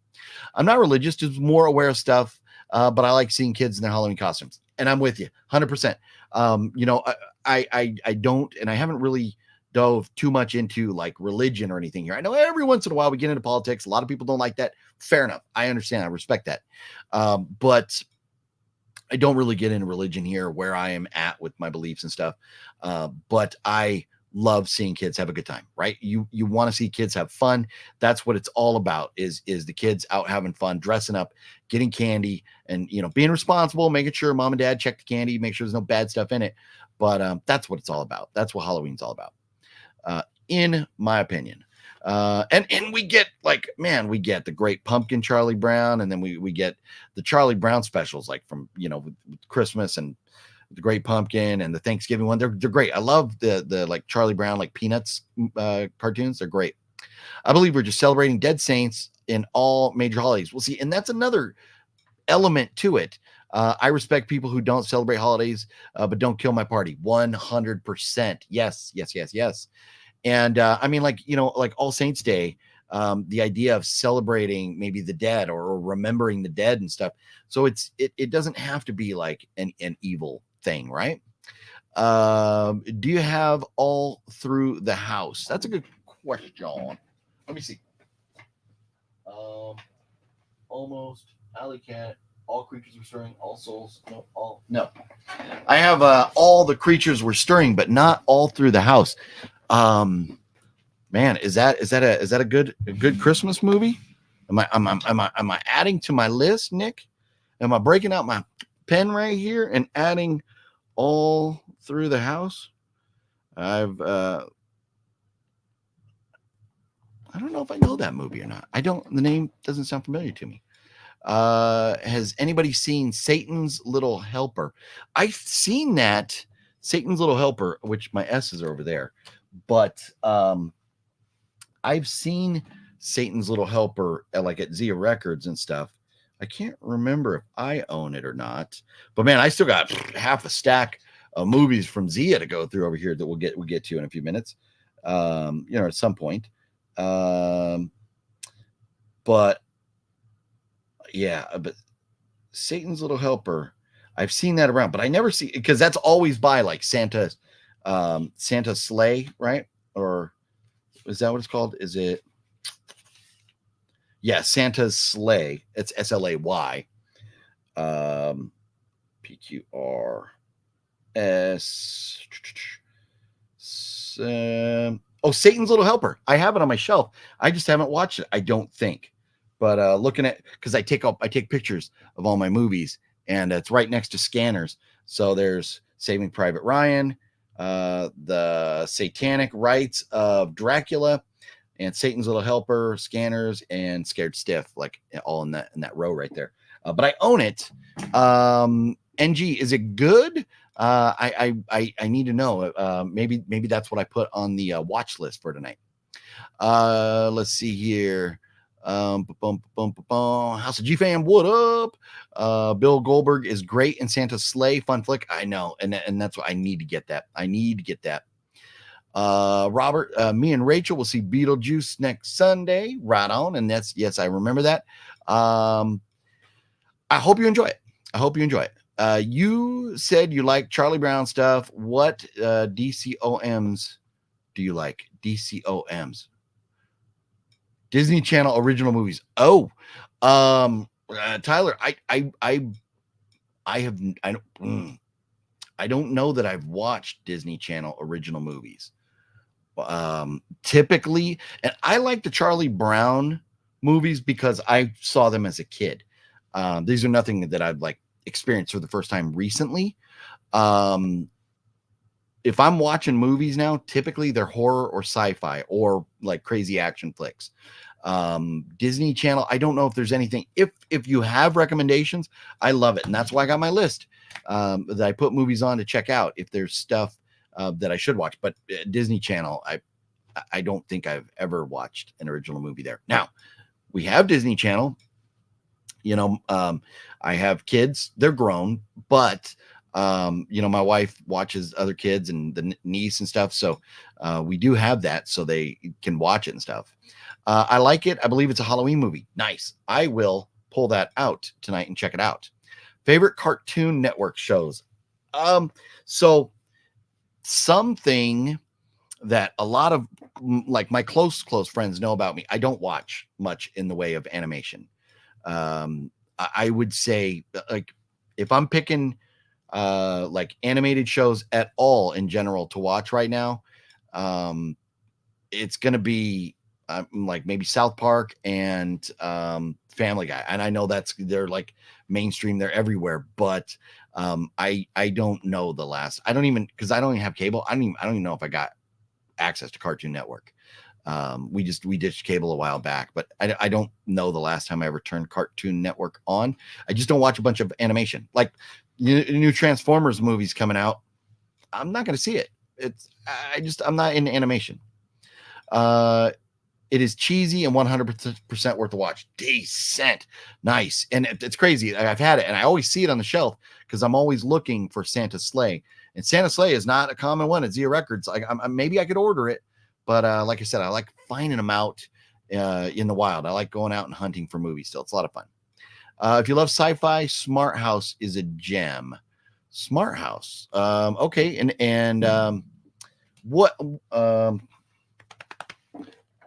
[SPEAKER 3] I'm not religious, just more aware of stuff. But I like seeing kids in their Halloween costumes, and I'm with you 100%. You know, I don't, and I haven't really dove too much into like religion or anything here. I know every once in a while we get into politics. A lot of people don't like that. Fair enough. I understand. I respect that. But I don't really get into religion here where I am at with my beliefs and stuff. But I love seeing kids have a good time, right? You want to see kids have fun. That's what it's all about is the kids out having fun, dressing up, getting candy, and, you know, being responsible, making sure mom and dad check the candy, make sure there's no bad stuff in it. But that's what it's all about. That's what Halloween's all about, in my opinion. And we get like, man, we get the Great Pumpkin Charlie Brown, and then we get the Charlie Brown specials, like from, you know, with Christmas and the Great Pumpkin and the Thanksgiving one. They're great. I love the like Charlie Brown, like Peanuts cartoons. They're great. I believe we're just celebrating dead saints in all major holidays. We'll see. And that's another element to it. I respect people who don't celebrate holidays, but don't kill my party. 100%. Yes. And I mean, like, you know, like All Saints Day, the idea of celebrating maybe the dead or remembering the dead and stuff. So it doesn't have to be like an evil thing, right? Do you have All Through the House? That's a good question. Let me see. Almost Alley Cat. All creatures were stirring. All souls. No. I have All the Creatures Were Stirring, but not All Through the House. Man, is that a good Christmas movie? Am I adding to my list, Nick? Am I breaking out my pen right here and adding All Through the House? I don't know if I know that movie or not. The name doesn't sound familiar to me. Has anybody seen Satan's Little Helper? I've seen that, Satan's Little Helper, which my S's are over there. But I've seen Satan's Little Helper at Zia Records and stuff. I can't remember if I own it or not. But man, I still got half a stack of movies from Zia to go through over here that we'll get to in a few minutes. You know, at some point. But yeah, but Satan's Little Helper, I've seen that around, but I never see, because that's always by like Santa's Sleigh, right? Or is that what it's called? Is it? Yeah, Santa's Sleigh. It's SLAY. PQRS. Satan's Little Helper. I have it on my shelf. I just haven't watched it, I don't think. But looking at, because I take pictures of all my movies, and it's right next to scanners. So there's Saving Private Ryan, the Satanic Rites of Dracula, and Satan's Little Helper, Scanners, and Scared Stiff, like all in that row right there. But I own it. NG, is it good? I need to know. Maybe that's what I put on the watch list for tonight. Let's see here. House of G Fam, what up? Bill Goldberg is great in Santa's Sleigh, fun flick. I know, and that's what I need to get that. Robert, me and Rachel will see Beetlejuice next Sunday. Right on, and that's, yes, I remember that. I hope you enjoy it. You said you like Charlie Brown stuff. What DCOMs do you like? DCOMs. Disney Channel original movies. Tyler, I don't know that I've watched Disney Channel original movies. Typically, and I like the Charlie Brown movies because I saw them as a kid. These are nothing that I've like experienced for the first time recently. if I'm watching movies now, typically they're horror or sci-fi or like crazy action flicks. Disney Channel, I don't know if there's anything. If you have recommendations, I love it, and that's why I got my list that I put movies on to check out if there's stuff that I should watch. But Disney Channel, I don't think I've ever watched an original movie there. Now, we have Disney Channel. You know, I have kids, they're grown, but you know, my wife watches other kids and the niece and stuff. So we do have that so they can watch it and stuff. I like it. I believe it's a Halloween movie. Nice. I will pull that out tonight and check it out. Favorite Cartoon Network shows. So something that a lot of like my close friends know about me. I don't watch much in the way of animation. I would say like if I'm picking like animated shows at all in general to watch right now, it's gonna be like maybe South Park and Family Guy. And I know they're like mainstream, they're everywhere, but I don't know the last. I don't even, because I don't even have cable. I don't even know if I got access to Cartoon Network. We ditched cable a while back, but I don't know the last time I ever turned Cartoon Network on. I just don't watch a bunch of animation. Like new Transformers movies coming out, I'm not going to see it. I'm not in animation. It is cheesy and 100% worth the watch. Decent. Nice. And it's crazy. I've had it and I always see it on the shelf because I'm always looking for Santa's Sleigh. And Santa's Sleigh is not a common one at Zia Records. Like maybe I could order it, but like I said, I like finding them out in the wild. I like going out and hunting for movies still. It's a lot of fun. If you love sci-fi, Smart House is a gem. Smart House. Okay. And what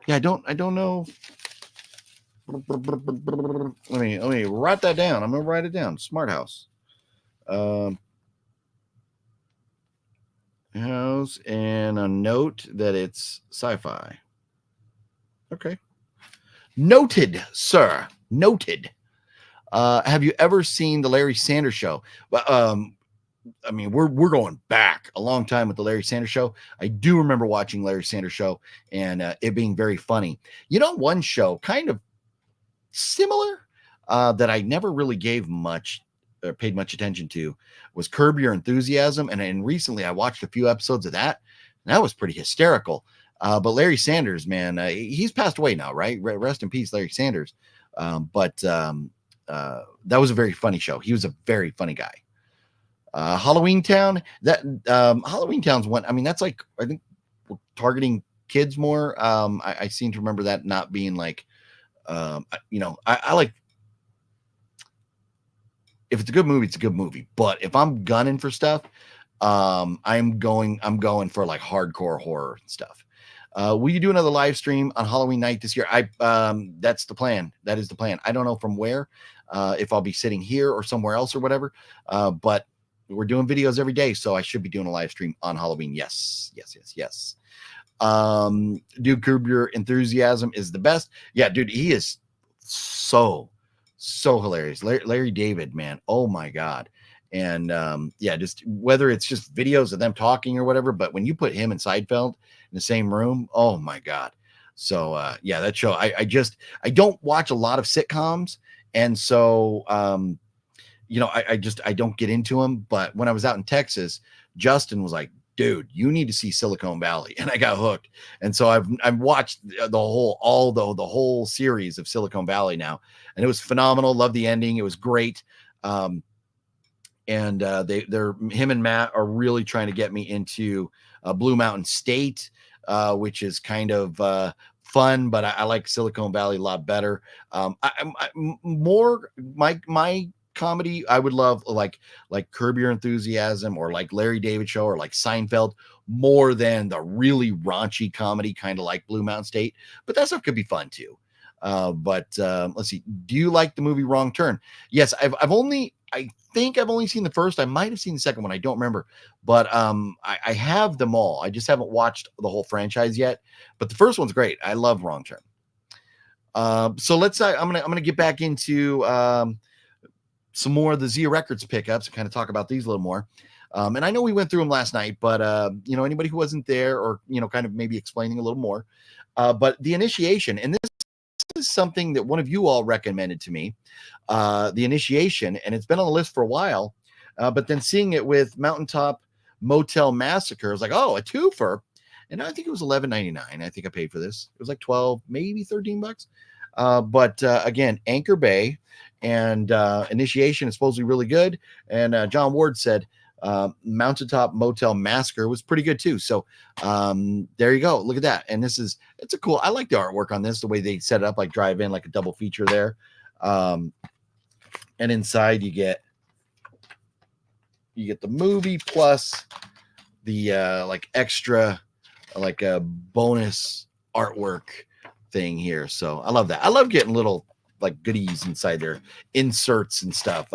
[SPEAKER 3] yeah, I don't know. Let me write that down. I'm gonna write it down. Smart House. House and a note that it's sci-fi. Okay. Noted, sir. Noted. Have you ever seen the Larry Sanders Show? I mean, we're going back a long time with the Larry Sanders Show. I do remember watching Larry Sanders Show and it being very funny. You know, one show kind of similar that I never really gave much or paid much attention to was Curb Your Enthusiasm. And recently I watched a few episodes of that. And that was pretty hysterical. But Larry Sanders, man, he's passed away now, right? Rest in peace, Larry Sanders. But that was a very funny show. He was a very funny guy. Halloween Town, Halloween Town's one. I mean, that's like, I think we're targeting kids more. I seem to remember that not being like, you know, I like, if it's a good movie, it's a good movie. But if I'm gunning for stuff, I'm going for like hardcore horror stuff. Will you do another live stream on Halloween night this year? That's the plan. That is the plan. I don't know from where, if I'll be sitting here or somewhere else or whatever. But we're doing videos every day, so I should be doing a live stream on Halloween. Yes. Dude, Curb Your Enthusiasm is the best. Yeah, dude, he is so hilarious. Larry David, man. Oh my God. And yeah, just whether it's just videos of them talking or whatever, but when you put him and Seinfeld in the same room, oh my God. So yeah, that show, I don't watch a lot of sitcoms. And so, you know, I don't get into them. But when I was out in Texas, Justin was like, dude, you need to see Silicon Valley. And I got hooked. And so I've watched the whole series of Silicon Valley now. And it was phenomenal. Love the ending. It was great. And him and Matt are really trying to get me into Blue Mountain State, which is kind of fun, but I like Silicon Valley a lot better. My comedy, I would love like Curb Your Enthusiasm or like Larry David Show or like Seinfeld more than the really raunchy comedy, kind of like Blue Mountain State. But that stuff could be fun too. But let's see. Do you like the movie Wrong Turn? Yes, I think I've only seen the first. I might have seen the second one. I don't remember, but I have them all. I just haven't watched the whole franchise yet. But the first one's great. I love Wrong Turn. So let's. I'm gonna get back into some more of the Zia Records pickups and kind of talk about these a little more. And I know we went through them last night, but anybody who wasn't there, or kind of maybe explaining a little more. But the initiation, and this is something that one of you all recommended to me, the initiation, and it's been on the list for a while. But then seeing it with Mountaintop Motel Massacre, I was like, oh, a twofer. And I think it was $11.99. I think I paid for this. It was like 12, maybe $13. But again, Anchor Bay and Initiation is supposedly really good. And John Ward said Mountaintop Motel Massacre was pretty good too. So there you go. Look at that. And it's a cool, I like the artwork on this, the way they set it up, like drive in, like a double feature there. And inside you get the movie plus the like extra, like a bonus artwork thing here. So I love that. I love getting little like goodies inside there, inserts and stuff,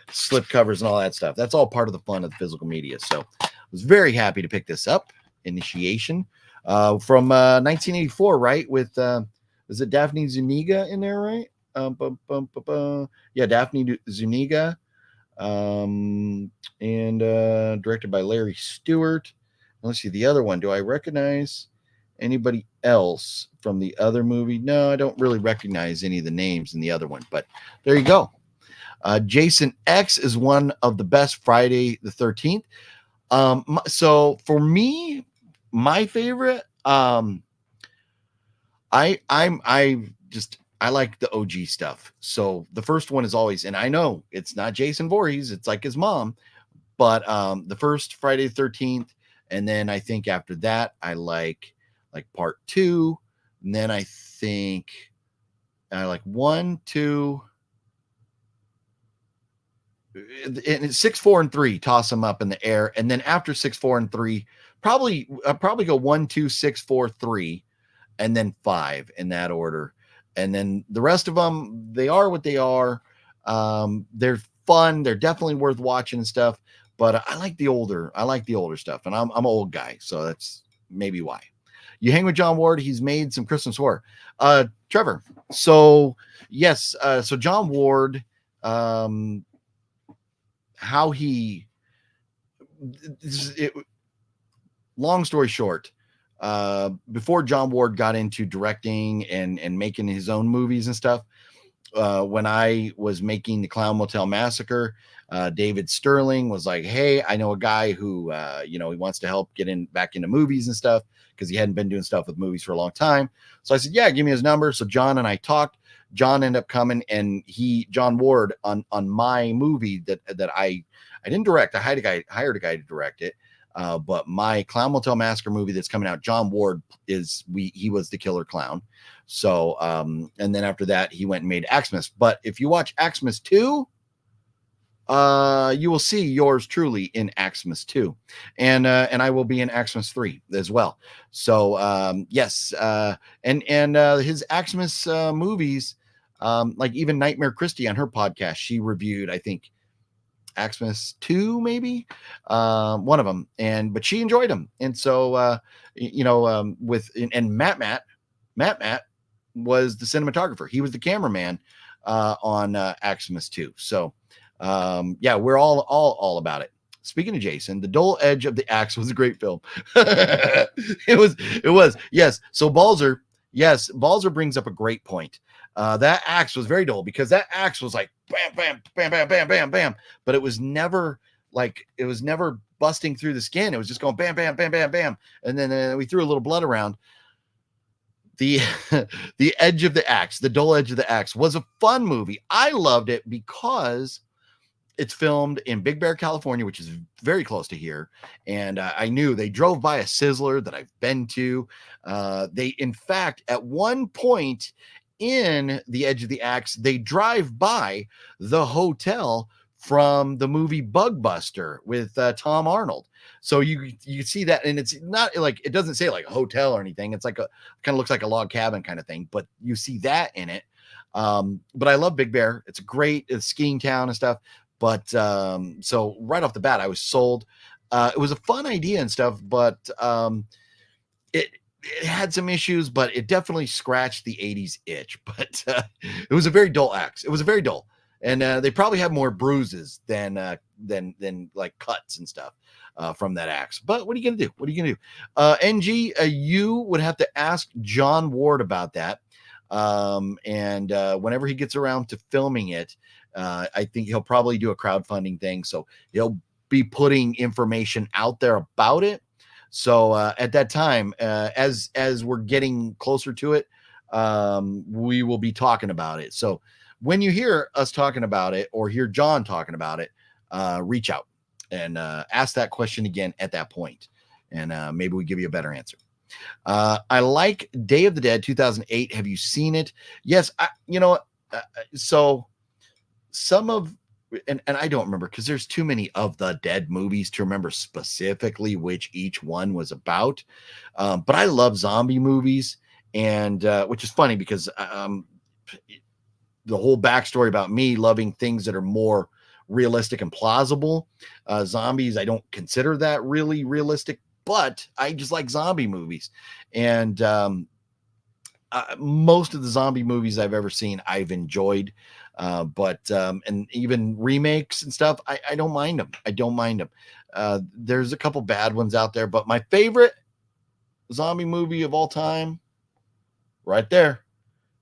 [SPEAKER 3] slip covers and all that stuff. That's all part of the fun of the physical media. So I was very happy to pick this up. Initiation from 1984, right? With is it Daphne Zuniga in there, right? Yeah, Daphne Zuniga, and directed by Larry Stewart. Let's see the other one. Do I recognize anybody else from the other movie? No, I don't really recognize any of the names in the other one, but there you go. Jason X is one of the best Friday the 13th. So for me, my favorite, I like the OG stuff. So the first one is always, and I know it's not Jason Voorhees, it's like his mom, but the first Friday the 13th. And then I think after that, I like part 2. And then I think I like 1, 2, and it's 6, 4, and 3. Toss them up in the air. And then after 6, 4, and 3, probably go 1, 2, 6, 4, 3, and then 5 in that order. And then the rest of them, they are what they are. They're fun. They're definitely worth watching and stuff. But I like the older stuff, and I'm an old guy, so that's maybe why. You hang with John Ward. He's made some Christmas horror. Trevor. So yes. So John Ward, long story short, before John Ward got into directing and making his own movies and stuff, when I was making the Clown Motel Massacre, David Sterling was like, hey, I know a guy who, he wants to help get back into movies and stuff, because he hadn't been doing stuff with movies for a long time. So I said, yeah, give me his number. So John and I talked. John ended up coming, and John Ward on my movie that I didn't direct. I hired a guy to direct it. But my Clown Motel Massacre movie that's coming out, John Ward he was the killer clown. So, and then after that, he went and made Xmas. But if you watch Xmas 2, you will see yours truly in Xmas 2, and I will be in Xmas 3 as well. So, yes, and his Xmas movies, like even Nightmare Christie on her podcast, she reviewed, I think, Xmas 2, maybe one of them, but she enjoyed them. And so Matt was the cinematographer. He was the cameraman on Xmas 2. So yeah, we're all about it. Speaking of Jason, The Dull Edge of the Axe was a great film. It was yes. So Balzer brings up a great point. That axe was very dull, because that axe was like bam, bam, bam, bam, bam, bam, bam, but it was never busting through the skin. It was just going bam, bam, bam, bam, bam, and then we threw a little blood around. The Edge of the Axe, The Dull Edge of the Axe, was a fun movie. I loved it because it's filmed in Big Bear, California, which is very close to here. And I knew they drove by a Sizzler that I've been to. They, in fact, at one point in The Edge of the Axe, they drive by the hotel from the movie Bug Buster with Tom Arnold. So you see that, and it's not like, it doesn't say like a hotel or anything. It's like kind of looks like a log cabin kind of thing, but you see that in it. But I love Big Bear. It's a great skiing town and stuff. But so right off the bat, I was sold. It was a fun idea and stuff, but it had some issues, but it definitely scratched the 80s itch. But it was a very dull axe. It was very dull. And they probably have more bruises than like cuts and stuff from that axe. But what are you gonna do? What are you gonna do? NG, you would have to ask John Ward about that. And whenever he gets around to filming it, I think he'll probably do a crowdfunding thing. So he'll be putting information out there about it. So at that time, as we're getting closer to it, we will be talking about it. So when you hear us talking about it or hear John talking about it, reach out and ask that question again at that point, and maybe we give you a better answer. I like Day of the Dead 2008. Have you seen it? Yes. So some of, and I don't remember because there's too many of the Dead movies to remember specifically which each one was about. But I love zombie movies, and which is funny because the whole backstory about me loving things that are more realistic and plausible. Zombies, I don't consider that really realistic, but I just like zombie movies. And most of the zombie movies I've ever seen, I've enjoyed. But and even remakes and stuff, I don't mind them. I don't mind them. There's a couple bad ones out there, but my favorite zombie movie of all time, right there,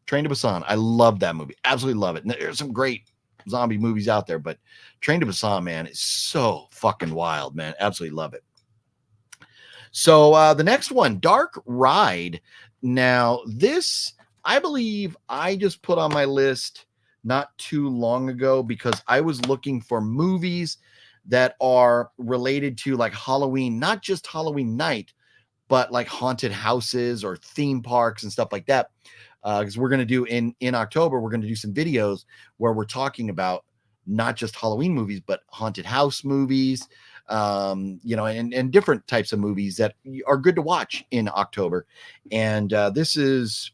[SPEAKER 3] Train to Busan. I love that movie. Absolutely love it. And there's some great zombie movies out there, but Train to Busan, man, is so fucking wild, man. Absolutely love it. So the next one, Dark Ride. Now, this, I believe I just put on my list not too long ago because I was looking for movies that are related to like Halloween, not just Halloween night, but like haunted houses or theme parks and stuff like that. Because we're going to do in October, we're going to do some videos where we're talking about not just Halloween movies, but haunted house movies, and different types of movies that are good to watch in October. And this is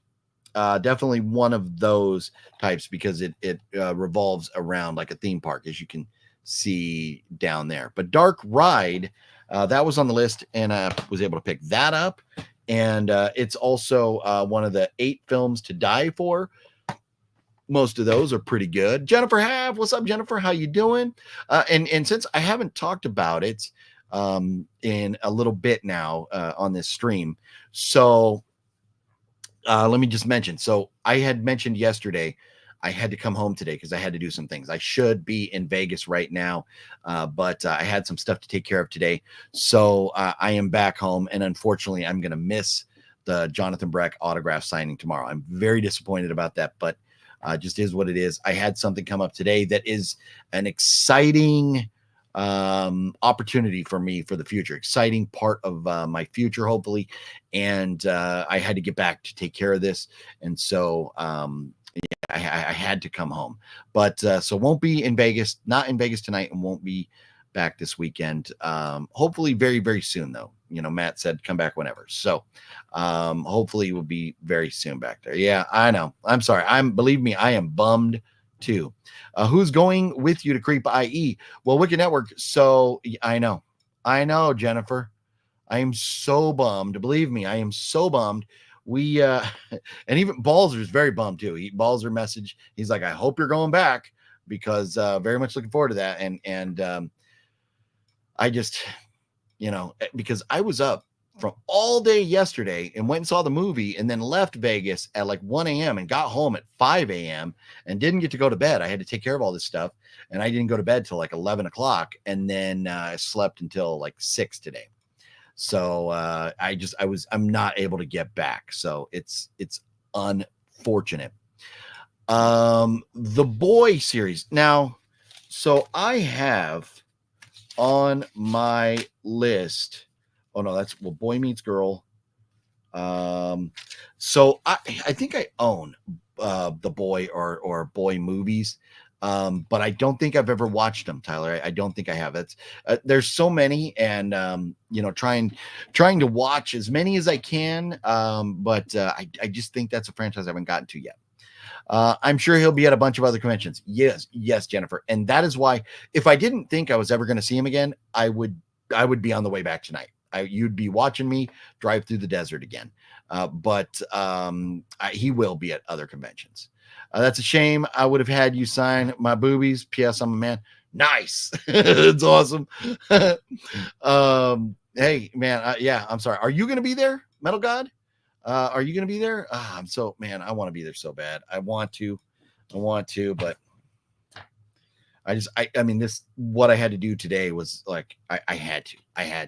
[SPEAKER 3] definitely one of those types because it revolves around like a theme park, as you can see down there. But Dark Ride, that was on the list, and I was able to pick that up. And it's also one of the 8 films to die for. Most of those are pretty good. Jennifer Have, what's up, Jennifer? How you doing? And since I haven't talked about it in a little bit now on this stream, so let me just mention. So I had mentioned yesterday I had to come home today because I had to do some things. I should be in Vegas right now, but I had some stuff to take care of today. So I am back home, and unfortunately, I'm going to miss the Jonathan Breck autograph signing tomorrow. I'm very disappointed about that, but just is what it is. I had something come up today that is an exciting opportunity for me for the future, exciting part of my future, hopefully. And I had to get back to take care of this. And so I had to come home, but so won't be in Vegas, not in Vegas tonight, and won't be back this weekend. Hopefully very, very soon though. Matt said come back whenever. So hopefully we'll be very soon back there. Yeah, I know. I'm sorry. Believe me, I am bummed too. Who's going with you to Creep I.E? Well, Wicked Network. So I know, Jennifer, I am so bummed. Believe me, I am so bummed. We and even Balzer is very bummed too. Balzer message. He's like, I hope you're going back because very much looking forward to that. And I just, because I was up from all day yesterday and went and saw the movie and then left Vegas at like 1 a.m. and got home at 5 a.m. and didn't get to go to bed. I had to take care of all this stuff, and I didn't go to bed till like 11 o'clock, and then I slept until like 6 today. So I'm not able to get back. So it's unfortunate. The Boy series. Now, so I have on my list. Oh no, that's Boy Meets Girl. So I think I own the Boy or Boy movies. But I don't think I've ever watched them, Tyler. I don't think I have. It's there's so many, and trying to watch as many as I can. But I just think that's a franchise I haven't gotten to yet. I'm sure he'll be at a bunch of other conventions. Yes, Jennifer, and that is why if I didn't think I was ever going to see him again, I would be on the way back tonight. You'd be watching me drive through the desert again. but he will be at other conventions. That's a shame. I would have had you sign my boobies. P.S. I'm a man. Nice. It's awesome. Hey, man. Yeah, I'm sorry. Are you going to be there, Metal God? Are you going to be there? I want to be there so bad. I want to, but I mean, what I had to do today was like, I had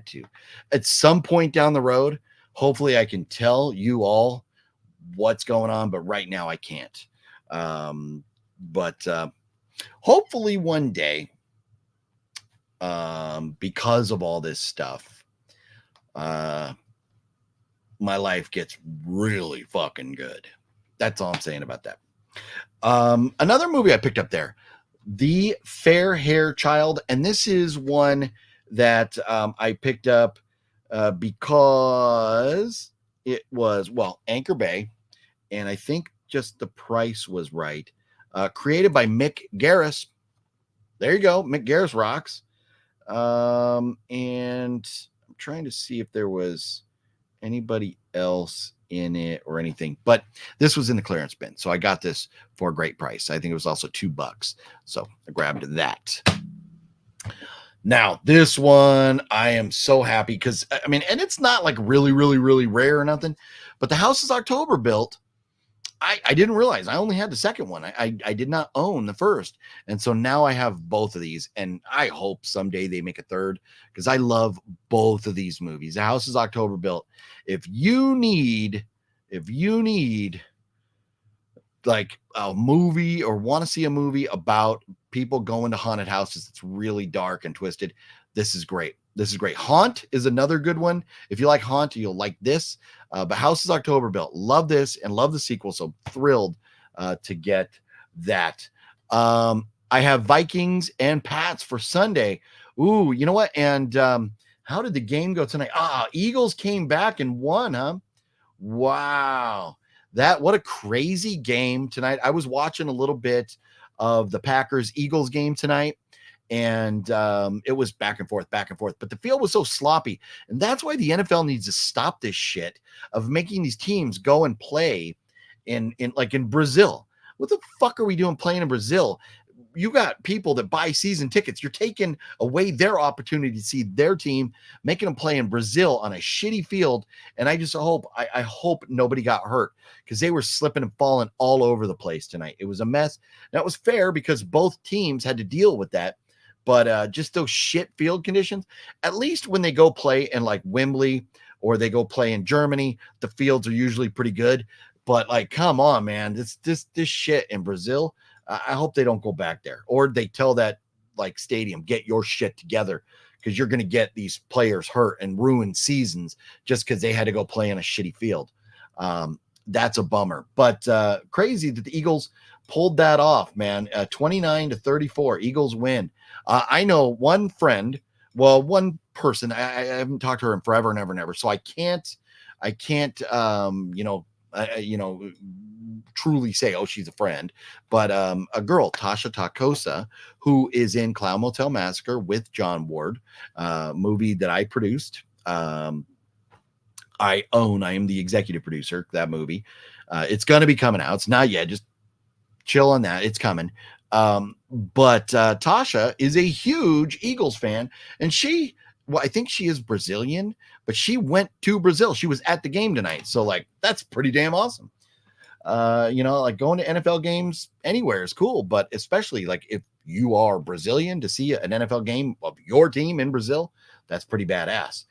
[SPEAKER 3] to, at some point down the road, hopefully I can tell you all what's going on, but right now I can't. But hopefully one day, because of all this stuff, my life gets really fucking good. That's all I'm saying about that. Another movie I picked up there, The Fair Hair Child. And this is one that I picked up because it was, Anchor Bay. And I think just the price was right. Created by Mick Garris. There you go. Mick Garris rocks. And I'm trying to see if there was anybody else in it or anything, but this was in the clearance bin, so I got this for a great price. I think it was also $2, so I grabbed that. Now this one I am so happy because I mean, and it's not like really rare or nothing, but the house is October built. I didn't realize I only had the second one. I did not own the first. And so now I have both of these, and I hope someday they make a third because I love both of these movies. The house is October built. If you need like a movie or want to see a movie about people going to haunted houses, it's really dark and twisted, this is great. This is great. Haunt is another good one. If you like Haunt, you'll like this. But House is October built. Love this and love the sequel. So thrilled to get that. I have Vikings and Pats for Sunday. Ooh, you know what? And how did the game go tonight? Eagles came back and won, huh? Wow. What a crazy game tonight. I was watching a little bit of the Packers-Eagles game tonight. And it was back and forth, but the field was so sloppy. And that's why the NFL needs to stop this shit of making these teams go and play in Brazil. What the fuck are we doing playing in Brazil? You got people that buy season tickets. You're taking away their opportunity to see their team, making them play in Brazil on a shitty field. And I just hope, I hope nobody got hurt because they were slipping and falling all over the place tonight. It was a mess. That was fair because both teams had to deal with that. But just those shit field conditions, at least when they go play in like Wembley or they go play in Germany, the fields are usually pretty good. But like, come on, man, this shit in Brazil, I hope they don't go back there, or they tell that like stadium, get your shit together because you're going to get these players hurt and ruin seasons just because they had to go play in a shitty field. That's a bummer, but crazy that the Eagles pulled that off, man. 29-34, Eagles win. I know one friend, one person. I haven't talked to her in forever and ever. So I can't, truly say, oh, she's a friend. But a girl, Tasha Takosa, who is in Clown Motel Massacre with John Ward, movie that I produced. I am the executive producer of that movie. It's going to be coming out. It's not yet. Just chill on that. It's coming. But Tasha is a huge Eagles fan, and I think she is Brazilian, but she went to Brazil. She was at the game tonight. So like, that's pretty damn awesome. Like going to NFL games anywhere is cool, but especially like if you are Brazilian, to see an NFL game of your team in Brazil, that's pretty badass.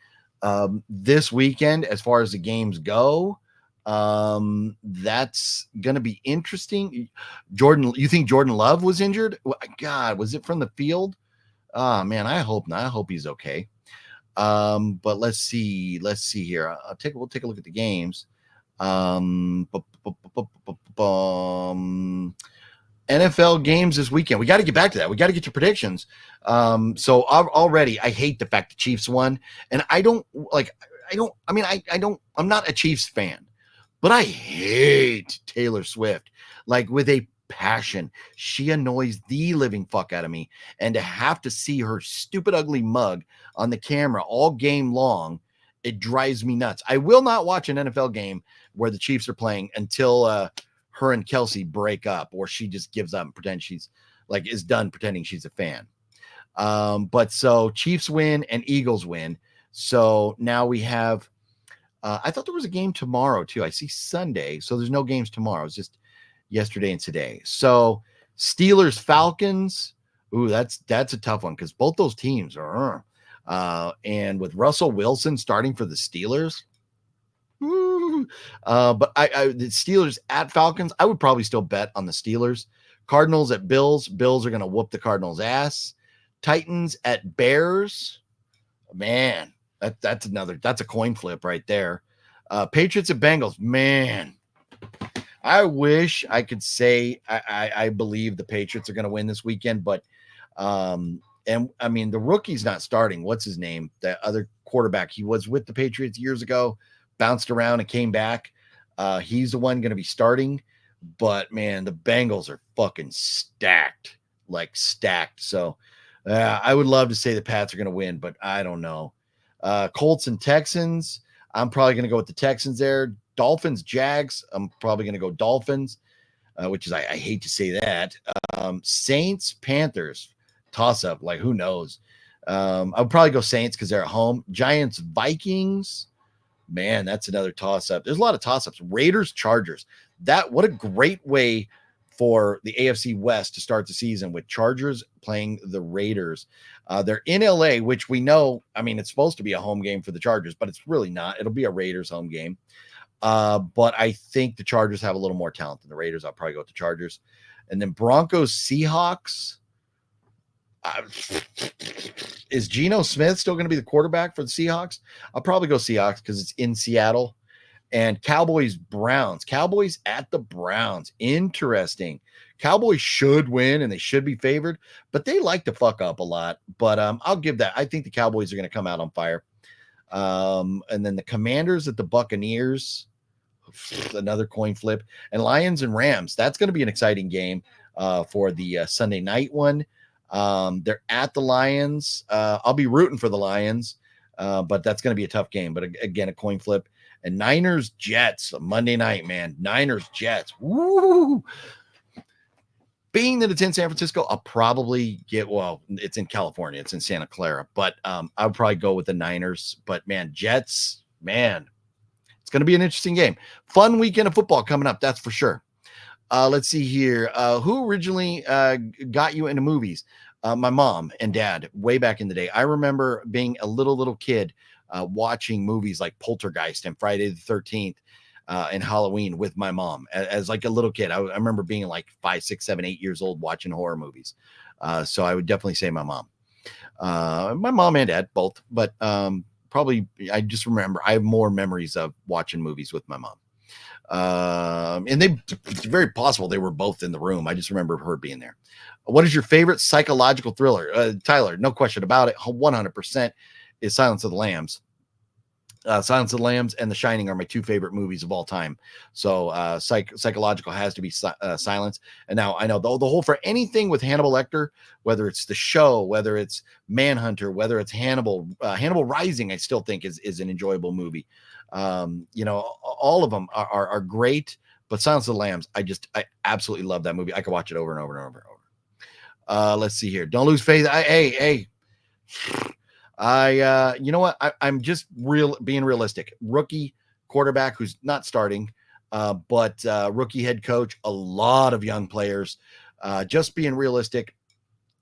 [SPEAKER 3] This weekend, as far as the games go, that's gonna be interesting. You think Jordan Love was injured? God, was it from the field? Oh man, I hope not. I hope he's okay. But let's see here. We'll take a look at the games. NFL games this weekend. We got to get back to that. We got to get to predictions. So already I hate the fact the Chiefs won, and I'm not a Chiefs fan, but I hate Taylor Swift like with a passion. She annoys the living fuck out of me, and to have to see her stupid ugly mug on the camera all game long, it drives me nuts. I will not watch an NFL game where the Chiefs are playing until her and Kelsey break up, or she just gives up and pretends she's like is done pretending she's a fan. But so Chiefs win and Eagles win. So now we have, I thought there was a game tomorrow too. I see Sunday. So there's no games tomorrow. It's just yesterday and today. So Steelers, Falcons. Ooh, that's a tough one because both those teams are, and with Russell Wilson starting for the Steelers. But the Steelers at Falcons, I would probably still bet on the Steelers. Cardinals at Bills. Bills are going to whoop the Cardinals' ass. Titans at Bears. Man, that's a coin flip right there. Patriots at Bengals. Man, I wish I could say I believe the Patriots are going to win this weekend, but and I mean the rookie's not starting. What's his name? That other quarterback. He was with the Patriots years ago, bounced around and came back. He's the one going to be starting, but man, the Bengals are fucking stacked, like stacked. So I would love to say the Pats are going to win, but I don't know. Colts and Texans. I'm probably going to go with the Texans there. Dolphins, Jags. I'm probably going to go Dolphins, which is, I hate to say that. Saints, Panthers. Toss up. Like, who knows? I would probably go Saints because they're at home. Giants, Vikings. Man, that's another toss up. There's a lot of toss ups. Raiders, Chargers. What a great way for the AFC West to start the season with Chargers playing the Raiders. They're in LA, which we know, I mean, it's supposed to be a home game for the Chargers, but it's really not. It'll be a Raiders home game. But I think the Chargers have a little more talent than the Raiders. I'll probably go with the Chargers. And then Broncos, Seahawks. Is Geno Smith still going to be the quarterback for the Seahawks? I'll probably go Seahawks because it's in Seattle. And Cowboys, Browns. Cowboys at the Browns. Interesting. Cowboys should win and they should be favored, but they like to fuck up a lot. But I'll give that. I think the Cowboys are going to come out on fire. And then the Commanders at the Buccaneers. Another coin flip. And Lions and Rams. That's going to be an exciting game for the Sunday night one. They're at the Lions. I'll be rooting for the Lions, but that's going to be a tough game. But again, a coin flip. And Niners, Jets, Monday night, man. Niners, Jets. Woo! Being that it's in San Francisco, I'll probably it's in California. It's in Santa Clara. But I would probably go with the Niners. But, man, Jets, man, it's going to be an interesting game. Fun weekend of football coming up, that's for sure. Let's see here. Who originally got you into movies? My mom and dad, way back in the day. I remember being a little kid watching movies like Poltergeist and Friday the 13th and Halloween with my mom as like a little kid. I remember being like 5, 6, 7, 8 years old watching horror movies. So I would definitely say my mom. My mom and dad, both. But probably I just remember I have more memories of watching movies with my mom. And it's very possible they were both in the room. I just remember her being there. What is your favorite psychological thriller? Tyler, no question about it. 100% is Silence of the Lambs. Silence of the Lambs and The Shining are my two favorite movies of all time. So psychological has to be Silence. And now I know the whole for anything with Hannibal Lecter, whether it's The Show, whether it's Manhunter, whether it's Hannibal Rising, I still think is an enjoyable movie. All of them are great, but Silence of the Lambs, I absolutely love that movie. I could watch it over and over and over and over. Let's see here. Don't lose faith. You know what? I'm just being realistic. Rookie quarterback who's not starting, but rookie head coach, a lot of young players. Just being realistic.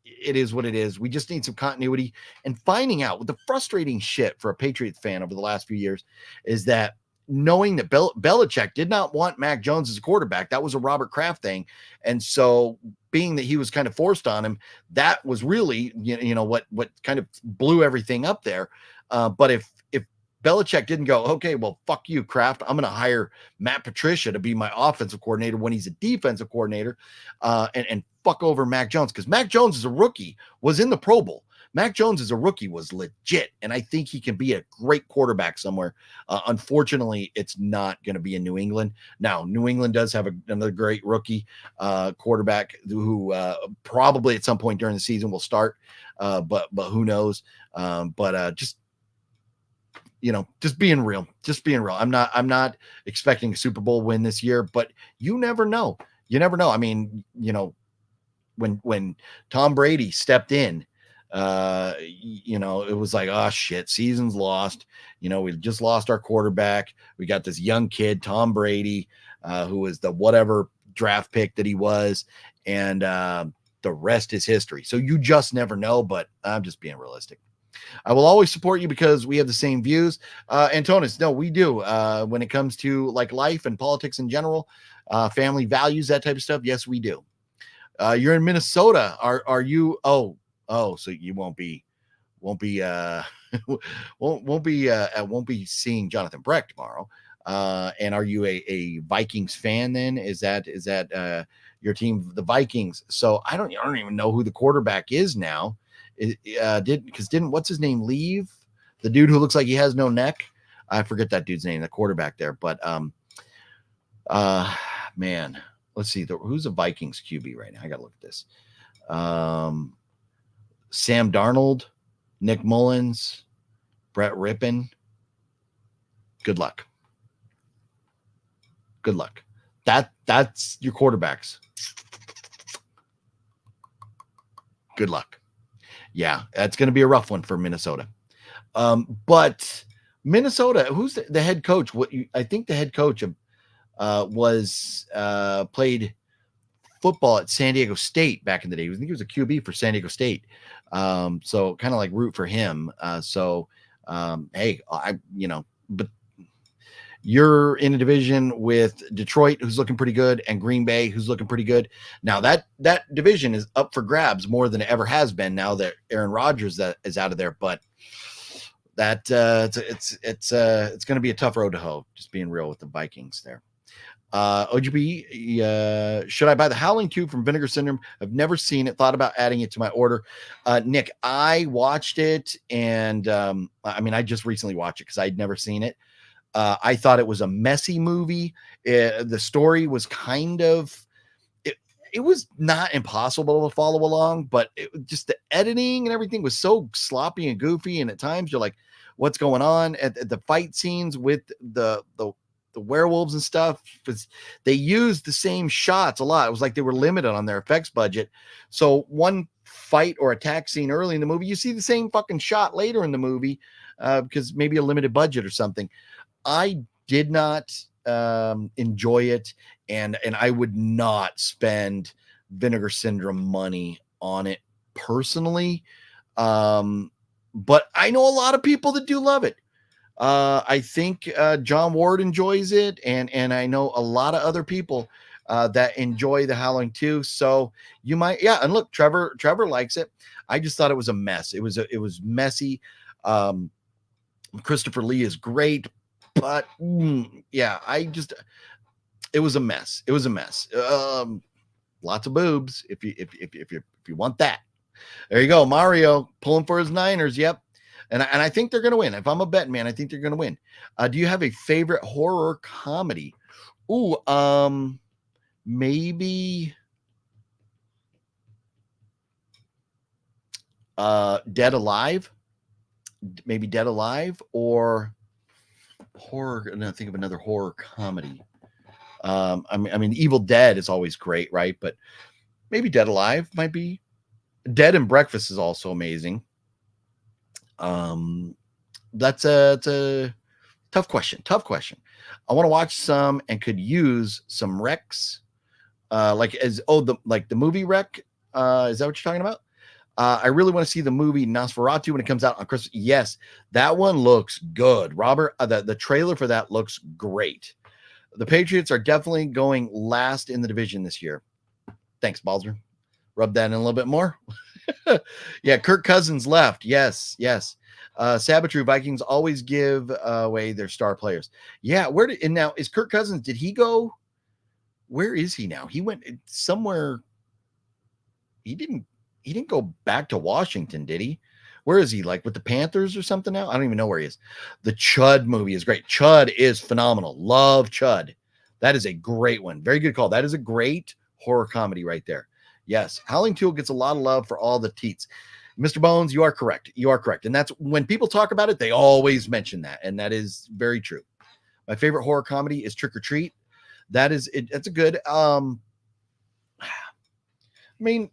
[SPEAKER 3] It is what it is. We just need some continuity and finding out what the frustrating shit for a Patriots fan over the last few years is that knowing that Belichick did not want Mac Jones as a quarterback. That was a Robert Kraft thing. And so being that he was kind of forced on him, that was really, what kind of blew everything up there. But if Belichick didn't go, okay, well, fuck you, Kraft. I'm going to hire Matt Patricia to be my offensive coordinator when he's a defensive coordinator and fuck over Mac Jones. Because Mac Jones is a rookie, was in the Pro Bowl. Mac Jones as a rookie was legit, and I think he can be a great quarterback somewhere. Unfortunately, it's not going to be in New England. Now, New England does have another great rookie quarterback who probably at some point during the season will start, but who knows? Just just being real. I'm not expecting a Super Bowl win this year, but you never know. I mean, when Tom Brady stepped in, it was like, oh shit, season's lost. We just lost our quarterback. We got this young kid, Tom Brady, who was the whatever draft pick that he was, and the rest is history. So you just never know, but I'm just being realistic. I will always support you because we have the same views. Antonis, no, we do. When it comes to like life and politics in general, family values, that type of stuff. Yes, we do. You're in Minnesota. Are you? Oh, so you won't be won't be seeing Jonathan Breck tomorrow. And are you a Vikings fan then? Is that your team, the Vikings? So I don't even know who the quarterback is now. Didn't what's his name leave? The dude who looks like he has no neck. I forget that dude's name, the quarterback there. But man, let's see. Who's the Vikings QB right now? I gotta look at this. Sam Darnold, Nick Mullins, Brett Rippon. Good luck. That's your quarterbacks. Good luck. Yeah, that's going to be a rough one for Minnesota. But Minnesota, who's the head coach? I think the head coach was played football at San Diego State back in the day. I think he was a QB for San Diego State. So kind of like root for him. Hey, but you're in a division with Detroit, who's looking pretty good, and Green Bay, who's looking pretty good. Now that division is up for grabs more than it ever has been now that Aaron Rodgers is out of there. But that it's going to be a tough road to hoe. Just being real with the Vikings there. OGB, should I buy the Howling Cube from Vinegar Syndrome? I've never seen it. Thought about adding it to my order. Nick, I watched it, and I just recently watched it because I'd never seen it. I thought it was a messy movie. The story was kind of, it was not impossible to follow along, but just the editing and everything was so sloppy and goofy. And at times you're like, what's going on at the fight scenes with the werewolves and stuff? They used the same shots a lot. It was like they were limited on their effects budget. So one fight or attack scene early in the movie, you see the same fucking shot later in the movie because maybe a limited budget or something. I did not enjoy it, and I would not spend Vinegar Syndrome money on it personally. But I know a lot of people that do love it. I think John Ward enjoys it, and I know a lot of other people that enjoy The Howling too. So you might, yeah. And look, Trevor likes it. I just thought it was a mess. It was messy. Christopher Lee is great. But yeah, it was a mess. It was a mess. Lots of boobs. If you want that, there you go. Mario pulling for his Niners. Yep. And I think they're going to win. If I'm a betting man, I think they're going to win. Do you have a favorite horror comedy? Ooh, maybe Dead Alive. Maybe Dead Alive or horror. And I think of another horror comedy. I mean, Evil Dead is always great, right? But maybe Dead Alive might be. Dead and Breakfast is also amazing. It's a tough question. I want to watch some and could use some recs. The movie Rec. Is that what you're talking about? I really want to see the movie Nosferatu when it comes out on Christmas. Yes, that one looks good. Robert, the trailer for that looks great. The Patriots are definitely going last in the division this year. Thanks, Balzer. Rub that in a little bit more. Yeah, Kirk Cousins left. Yes. Sabatru Vikings always give away their star players. Yeah, now is Kirk Cousins? Did he go? Where is he now? He went somewhere. He didn't go back to Washington, did he? Where is he? Like with the Panthers or something now? I don't even know where he is. The Chud movie is great. Chud is phenomenal. Love Chud. That is a great one. Very good call. That is a great horror comedy right there. Yes. Howling Tool gets a lot of love for all the teats. Mr. Bones, you are correct. You are correct. And that's when people talk about it, they always mention that. And that is very true. My favorite horror comedy is Trick or Treat. That is it. That's a good, I mean,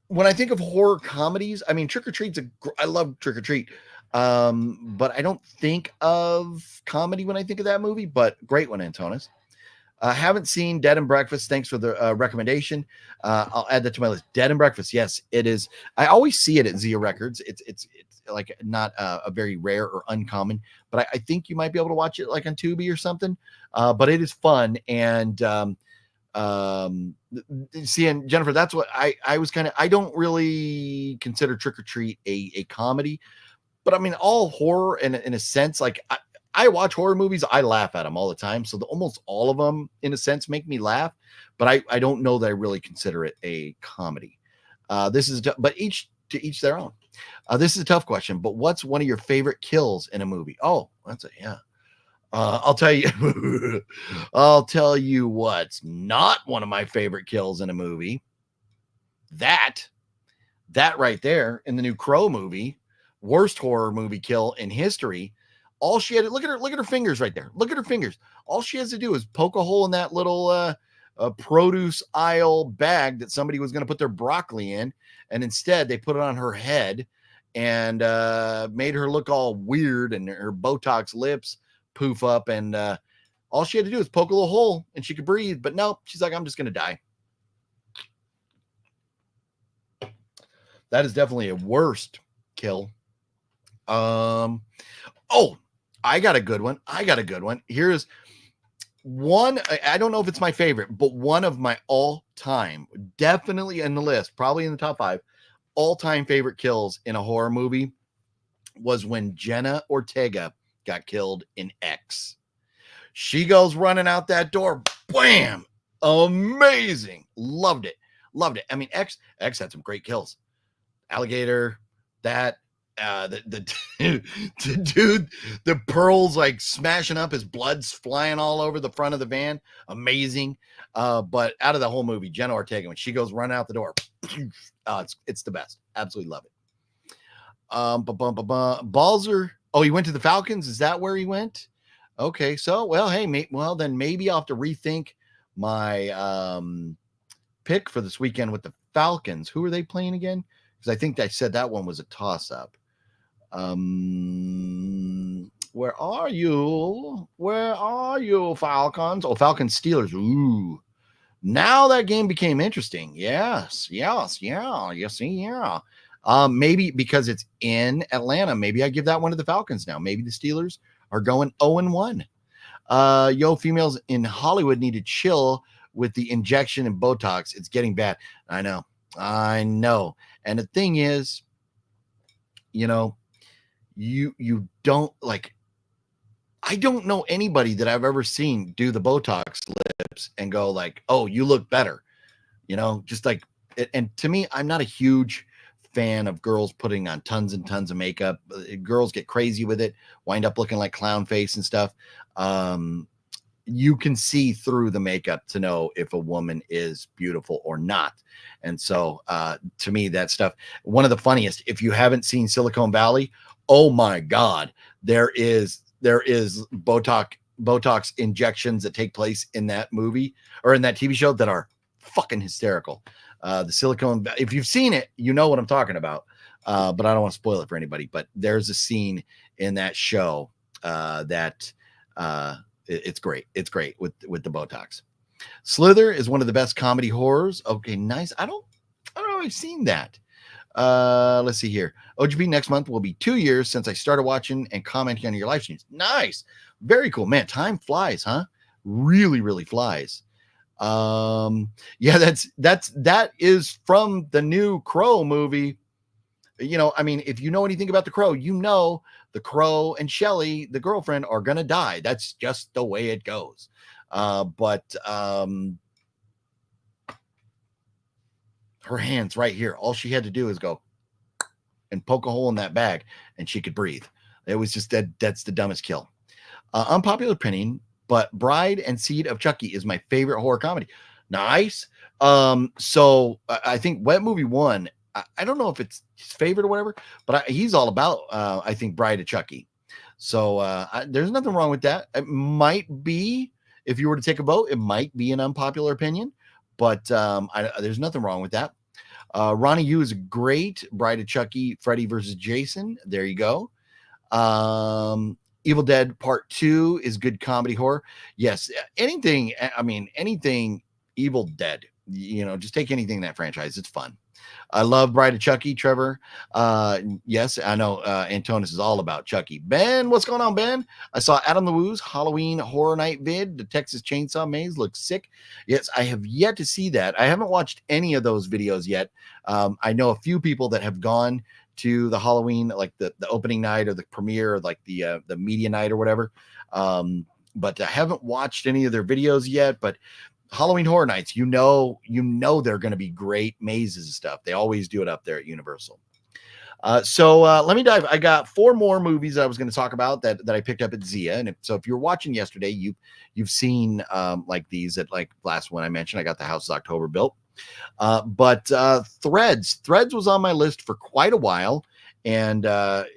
[SPEAKER 3] when I think of horror comedies, I mean, Trick or Treat's I love Trick or Treat. But I don't think of comedy when I think of that movie, but great one, Antonis. Haven't seen Dead and Breakfast. Thanks for the recommendation. I'll add that to my list. Dead and Breakfast. Yes, it is. I always see it at Zia Records. It's like not a very rare or uncommon, but I think you might be able to watch it like on Tubi or something. But it is fun. And see, and Jennifer, that's what I was kind of, I don't really consider Trick or Treat a comedy, but I mean, all horror in a sense, like I watch horror movies. I laugh at them all the time. So almost all of them, in a sense, make me laugh. But I don't know that I really consider it a comedy. This is, but to each their own. This is a tough question. But what's one of your favorite kills in a movie? Oh, that's yeah. I'll tell you. I'll tell you what's not one of my favorite kills in a movie. That right there in the new Crow movie, worst horror movie kill in history. All she had to look at her fingers right there. Look at her fingers. All she has to do is poke a hole in that little produce aisle bag that somebody was going to put their broccoli in, and instead they put it on her head and made her look all weird, and her Botox lips poof up, and all she had to do is poke a little hole and she could breathe. But no, she's like, I'm just going to die. That is definitely a worst kill. Oh, I got a good one. Here's one. I don't know if it's my favorite, but one of my all-time, definitely in the list, probably in the top 5 all-time favorite kills in a horror movie was when Jenna Ortega got killed in X. She goes running out that door. Bam! Amazing. Loved it. I mean, X had some great kills. Alligator, that the dude, the pearls like smashing up, his blood's flying all over the front of the van. Amazing. But out of the whole movie, Jenna Ortega, when she goes running out the door, it's the best. Absolutely love it. Balzer. Oh, he went to the Falcons. Is that where he went? Okay. So, well, hey, then maybe I'll have to rethink my pick for this weekend with the Falcons. Who are they playing again? Because I think I said that one was a toss-up. Where are you, Falcons? Oh, Falcons Steelers. Ooh, now that game became interesting. Yes, yeah. You see, yeah. Maybe because it's in Atlanta, maybe I give that one to the Falcons now. Maybe the Steelers are going 0-1. Females in Hollywood need to chill with the injection and Botox. It's getting bad. I know. And the thing is, you don't like, I don't know anybody that I've ever seen do the Botox lips and go like, oh, you look better, just like, and to me, I'm not a huge fan of girls putting on tons and tons of makeup. Girls get crazy with it, wind up looking like clown face and stuff. You can see through the makeup to know if a woman is beautiful or not. And so to me, that stuff, one of the funniest, if you haven't seen Silicon Valley, oh my God, there is Botox injections that take place in that movie or in that TV show that are fucking hysterical. The Silicon, if you've seen it, you know what I'm talking about. But I don't want to spoil it for anybody, but there's a scene in that show that it's great. It's great with the Botox. Slither is one of the best comedy horrors. Okay, nice. I don't know if I've seen that. Let's see here. OGP next month will be 2 years since I started watching and commenting on your live streams. Nice. Very cool, man. Time flies, huh? Really, really flies. Yeah, that is from the new Crow movie. I mean, if you know anything about the Crow, the Crow and Shelly, the girlfriend, are gonna die. That's just the way it goes. But her hands right here, all she had to do is go and poke a hole in that bag and she could breathe. It was just that's the dumbest kill. Unpopular opinion, but Bride and Seed of Chucky is my favorite horror comedy. Nice. So I think Wet Movie 1, I don't know if it's his favorite or whatever, but he's all about, I think, Bride of Chucky. So there's nothing wrong with that. It might be, if you were to take a vote, it might be an unpopular opinion, but there's nothing wrong with that. Ronnie Yu is great. Bride of Chucky, Freddy versus Jason. There you go. Evil Dead Part 2 is good comedy horror. Yes, anything Evil Dead, just take anything in that franchise. It's fun. I love Bride of Chucky, Trevor. Yes, I know Antonis is all about Chucky. Ben, what's going on, Ben? I saw Adam LeWoo's Halloween Horror Night vid. The Texas Chainsaw Maze looks sick. Yes, I have yet to see that. I haven't watched any of those videos yet. I know a few people that have gone to the Halloween, like the opening night or the premiere, or like the media night or whatever. But I haven't watched any of their videos yet. But Halloween Horror Nights, they're going to be great mazes and stuff. They always do it up there at Universal. So let me dive. I got 4 more movies that I was going to talk about that I picked up at Zia. And so if you're watching yesterday, you've seen like these at like last one I mentioned. I got The House is October Built. But Threads was on my list for quite a while. And I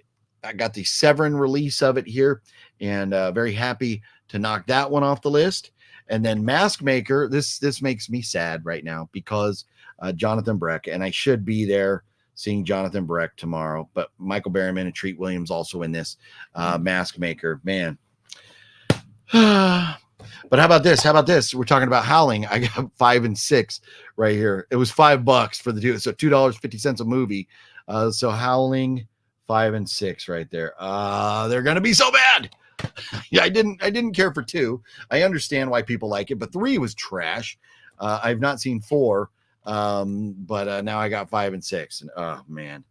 [SPEAKER 3] got the Severin release of it here, and very happy to knock that one off the list. And then Mask Maker, this makes me sad right now because Jonathan Breck, and I should be there seeing Jonathan Breck tomorrow, but Michael Berryman and Treat Williams also in this Mask Maker, man. But how about this? We're talking about Howling. I got 5 and 6 right here. It was $5 for the two, so $2.50 a movie. So Howling, 5 and 6 right there. They're gonna be so bad. Yeah, I didn't care for 2. I understand why people like it, but 3 was trash. I've not seen 4, but now I got 5 and 6, and oh man.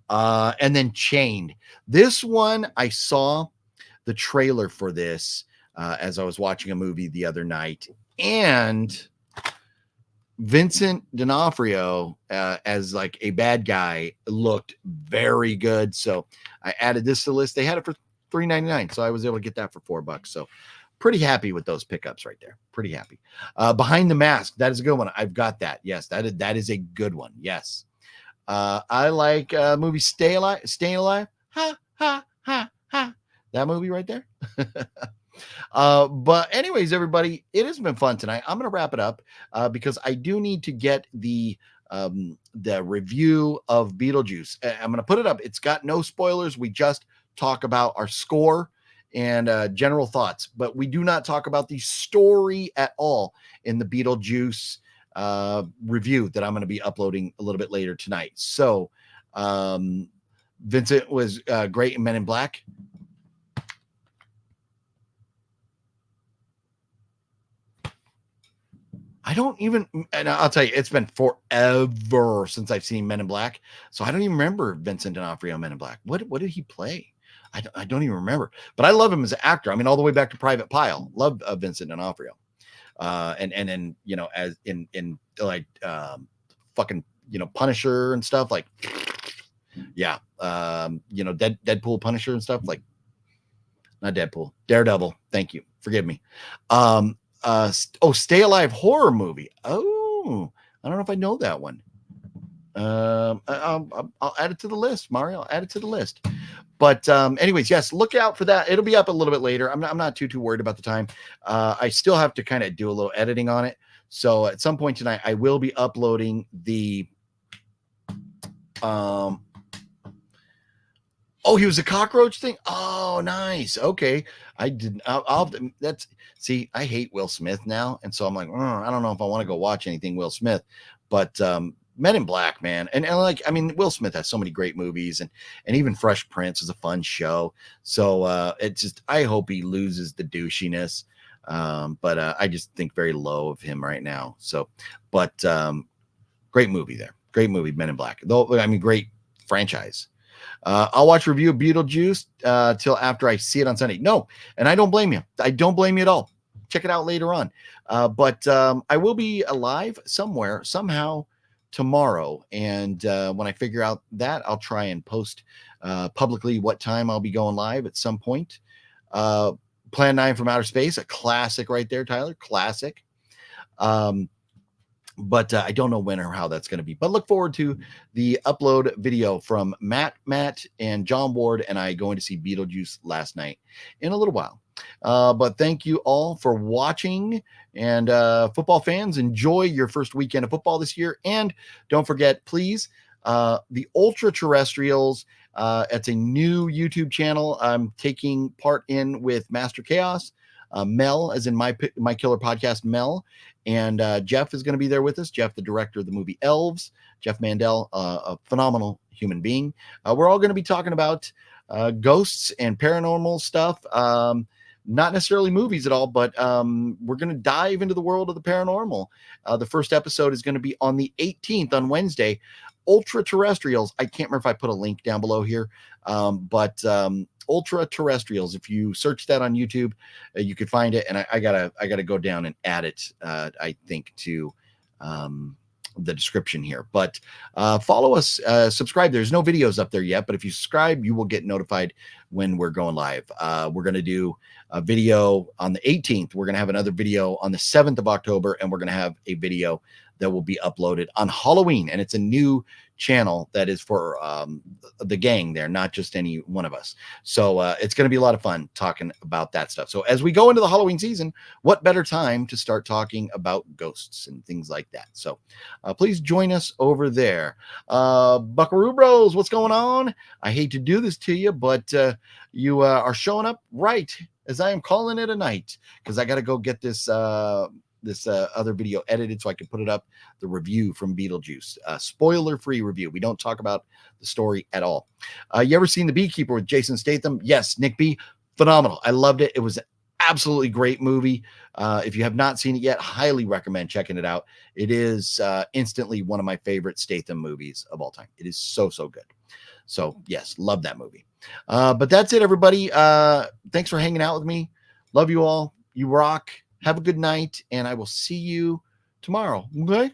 [SPEAKER 3] And then Chained. This one, I saw the trailer for this as I was watching a movie the other night, and Vincent D'Onofrio as like a bad guy looked very good. So I added this to the list. They had it for $3.99, so I was able to get that for $4. So pretty happy with those pickups right there. Pretty happy. Behind the Mask, that is a good one. I've got that. Yes, that is a good one. Yes. I like movie Staying Alive. Ha ha ha ha. That movie right there. But anyways, everybody, it has been fun tonight. I'm going to wrap it up because I do need to get the review of Beetlejuice. I'm going to put it up. It's got no spoilers. We just talk about our score and general thoughts, but we do not talk about the story at all in the Beetlejuice review that I'm going to be uploading a little bit later tonight. So Vincent was great in Men in Black. And I'll tell you, it's been forever since I've seen Men in Black, so I don't even remember Vincent D'Onofrio Men in Black. What did he play? I don't even remember, but I love him as an actor. I mean, all the way back to Private Pile. Love Vincent D'Onofrio, and then as in like fucking Punisher and stuff, like yeah, Deadpool, Punisher and stuff, like not Deadpool, Daredevil. Thank you, forgive me. Stay Alive horror movie. Oh, I don't know if I know that one. I'll add it to the list, Mario. I'll add it to the list. But anyways, yes, look out for that. It'll be up a little bit later. I'm not too worried about the time. I still have to kind of do a little editing on it. So at some point tonight, I will be uploading the oh, he was a cockroach thing. Oh, nice. Okay. I hate Will Smith now. And so I'm like, I don't know if I want to go watch anything Will Smith, but Men in Black, man. And like, I mean, Will Smith has so many great movies, and even Fresh Prince is a fun show. So I hope he loses the douchiness. But I just think very low of him right now. So, but great movie there. Great movie, Men in Black. Though, I mean, great franchise. I'll watch review of Beetlejuice till after I see it on Sunday. No, and I don't blame you. I don't blame you at all. Check it out later on. But I will be alive somewhere, somehow tomorrow. And when I figure out that, I'll try and post publicly what time I'll be going live at some point. Plan 9 from Outer Space, a classic right there, Tyler. Classic. but I don't know when or how that's going to be. But look forward to the upload video from Matt, and John Ward and I going to see Beetlejuice last night in a little while. But thank you all for watching, and football fans, enjoy your first weekend of football this year. And don't forget, please, the Ultra Terrestrials. It's a new YouTube channel I'm taking part in with Master Chaos. Mel, as in my killer podcast, Mel, and Jeff is going to be there with us. Jeff, the director of the movie Elves, Jeff Mandel, a phenomenal human being. We're all going to be talking about ghosts and paranormal stuff. Not necessarily movies at all, but we're going to dive into the world of the paranormal. The first episode is going to be on the 18th on Wednesday. Ultra Terrestrials. I can't remember if I put a link down below here, but Ultra Terrestrials. If you search that on YouTube, you could find it. And I gotta go down and add it. I think to the description here. But follow us, subscribe. There's no videos up there yet, but if you subscribe, you will get notified when we're going live. We're gonna do a video on the 18th. We're gonna have another video on the 7th of October, and we're gonna have a video that will be uploaded on Halloween. And it's a new channel that is for the gang there, not just any one of us. So it's going to be a lot of fun talking about that stuff. So as we go into the Halloween season, what better time to start talking about ghosts and things like that? So please join us over there. Buckaroo Bros, what's going on? I hate to do this to you, but you are showing up right as I am calling it a night, because I got to go get this other video edited so I can put it up, the review from Beetlejuice, spoiler-free review. We don't talk about the story at all. You ever seen The Beekeeper with Jason Statham? Yes, Nick B, phenomenal. I loved it. It was an absolutely great movie. If you have not seen it yet, highly recommend checking it out. It is instantly one of my favorite Statham movies of all time. It is so good. So yes, love that movie. But that's it, everybody. Thanks for hanging out with me. Love you all. You rock. Have a good night, and I will see you tomorrow. Okay?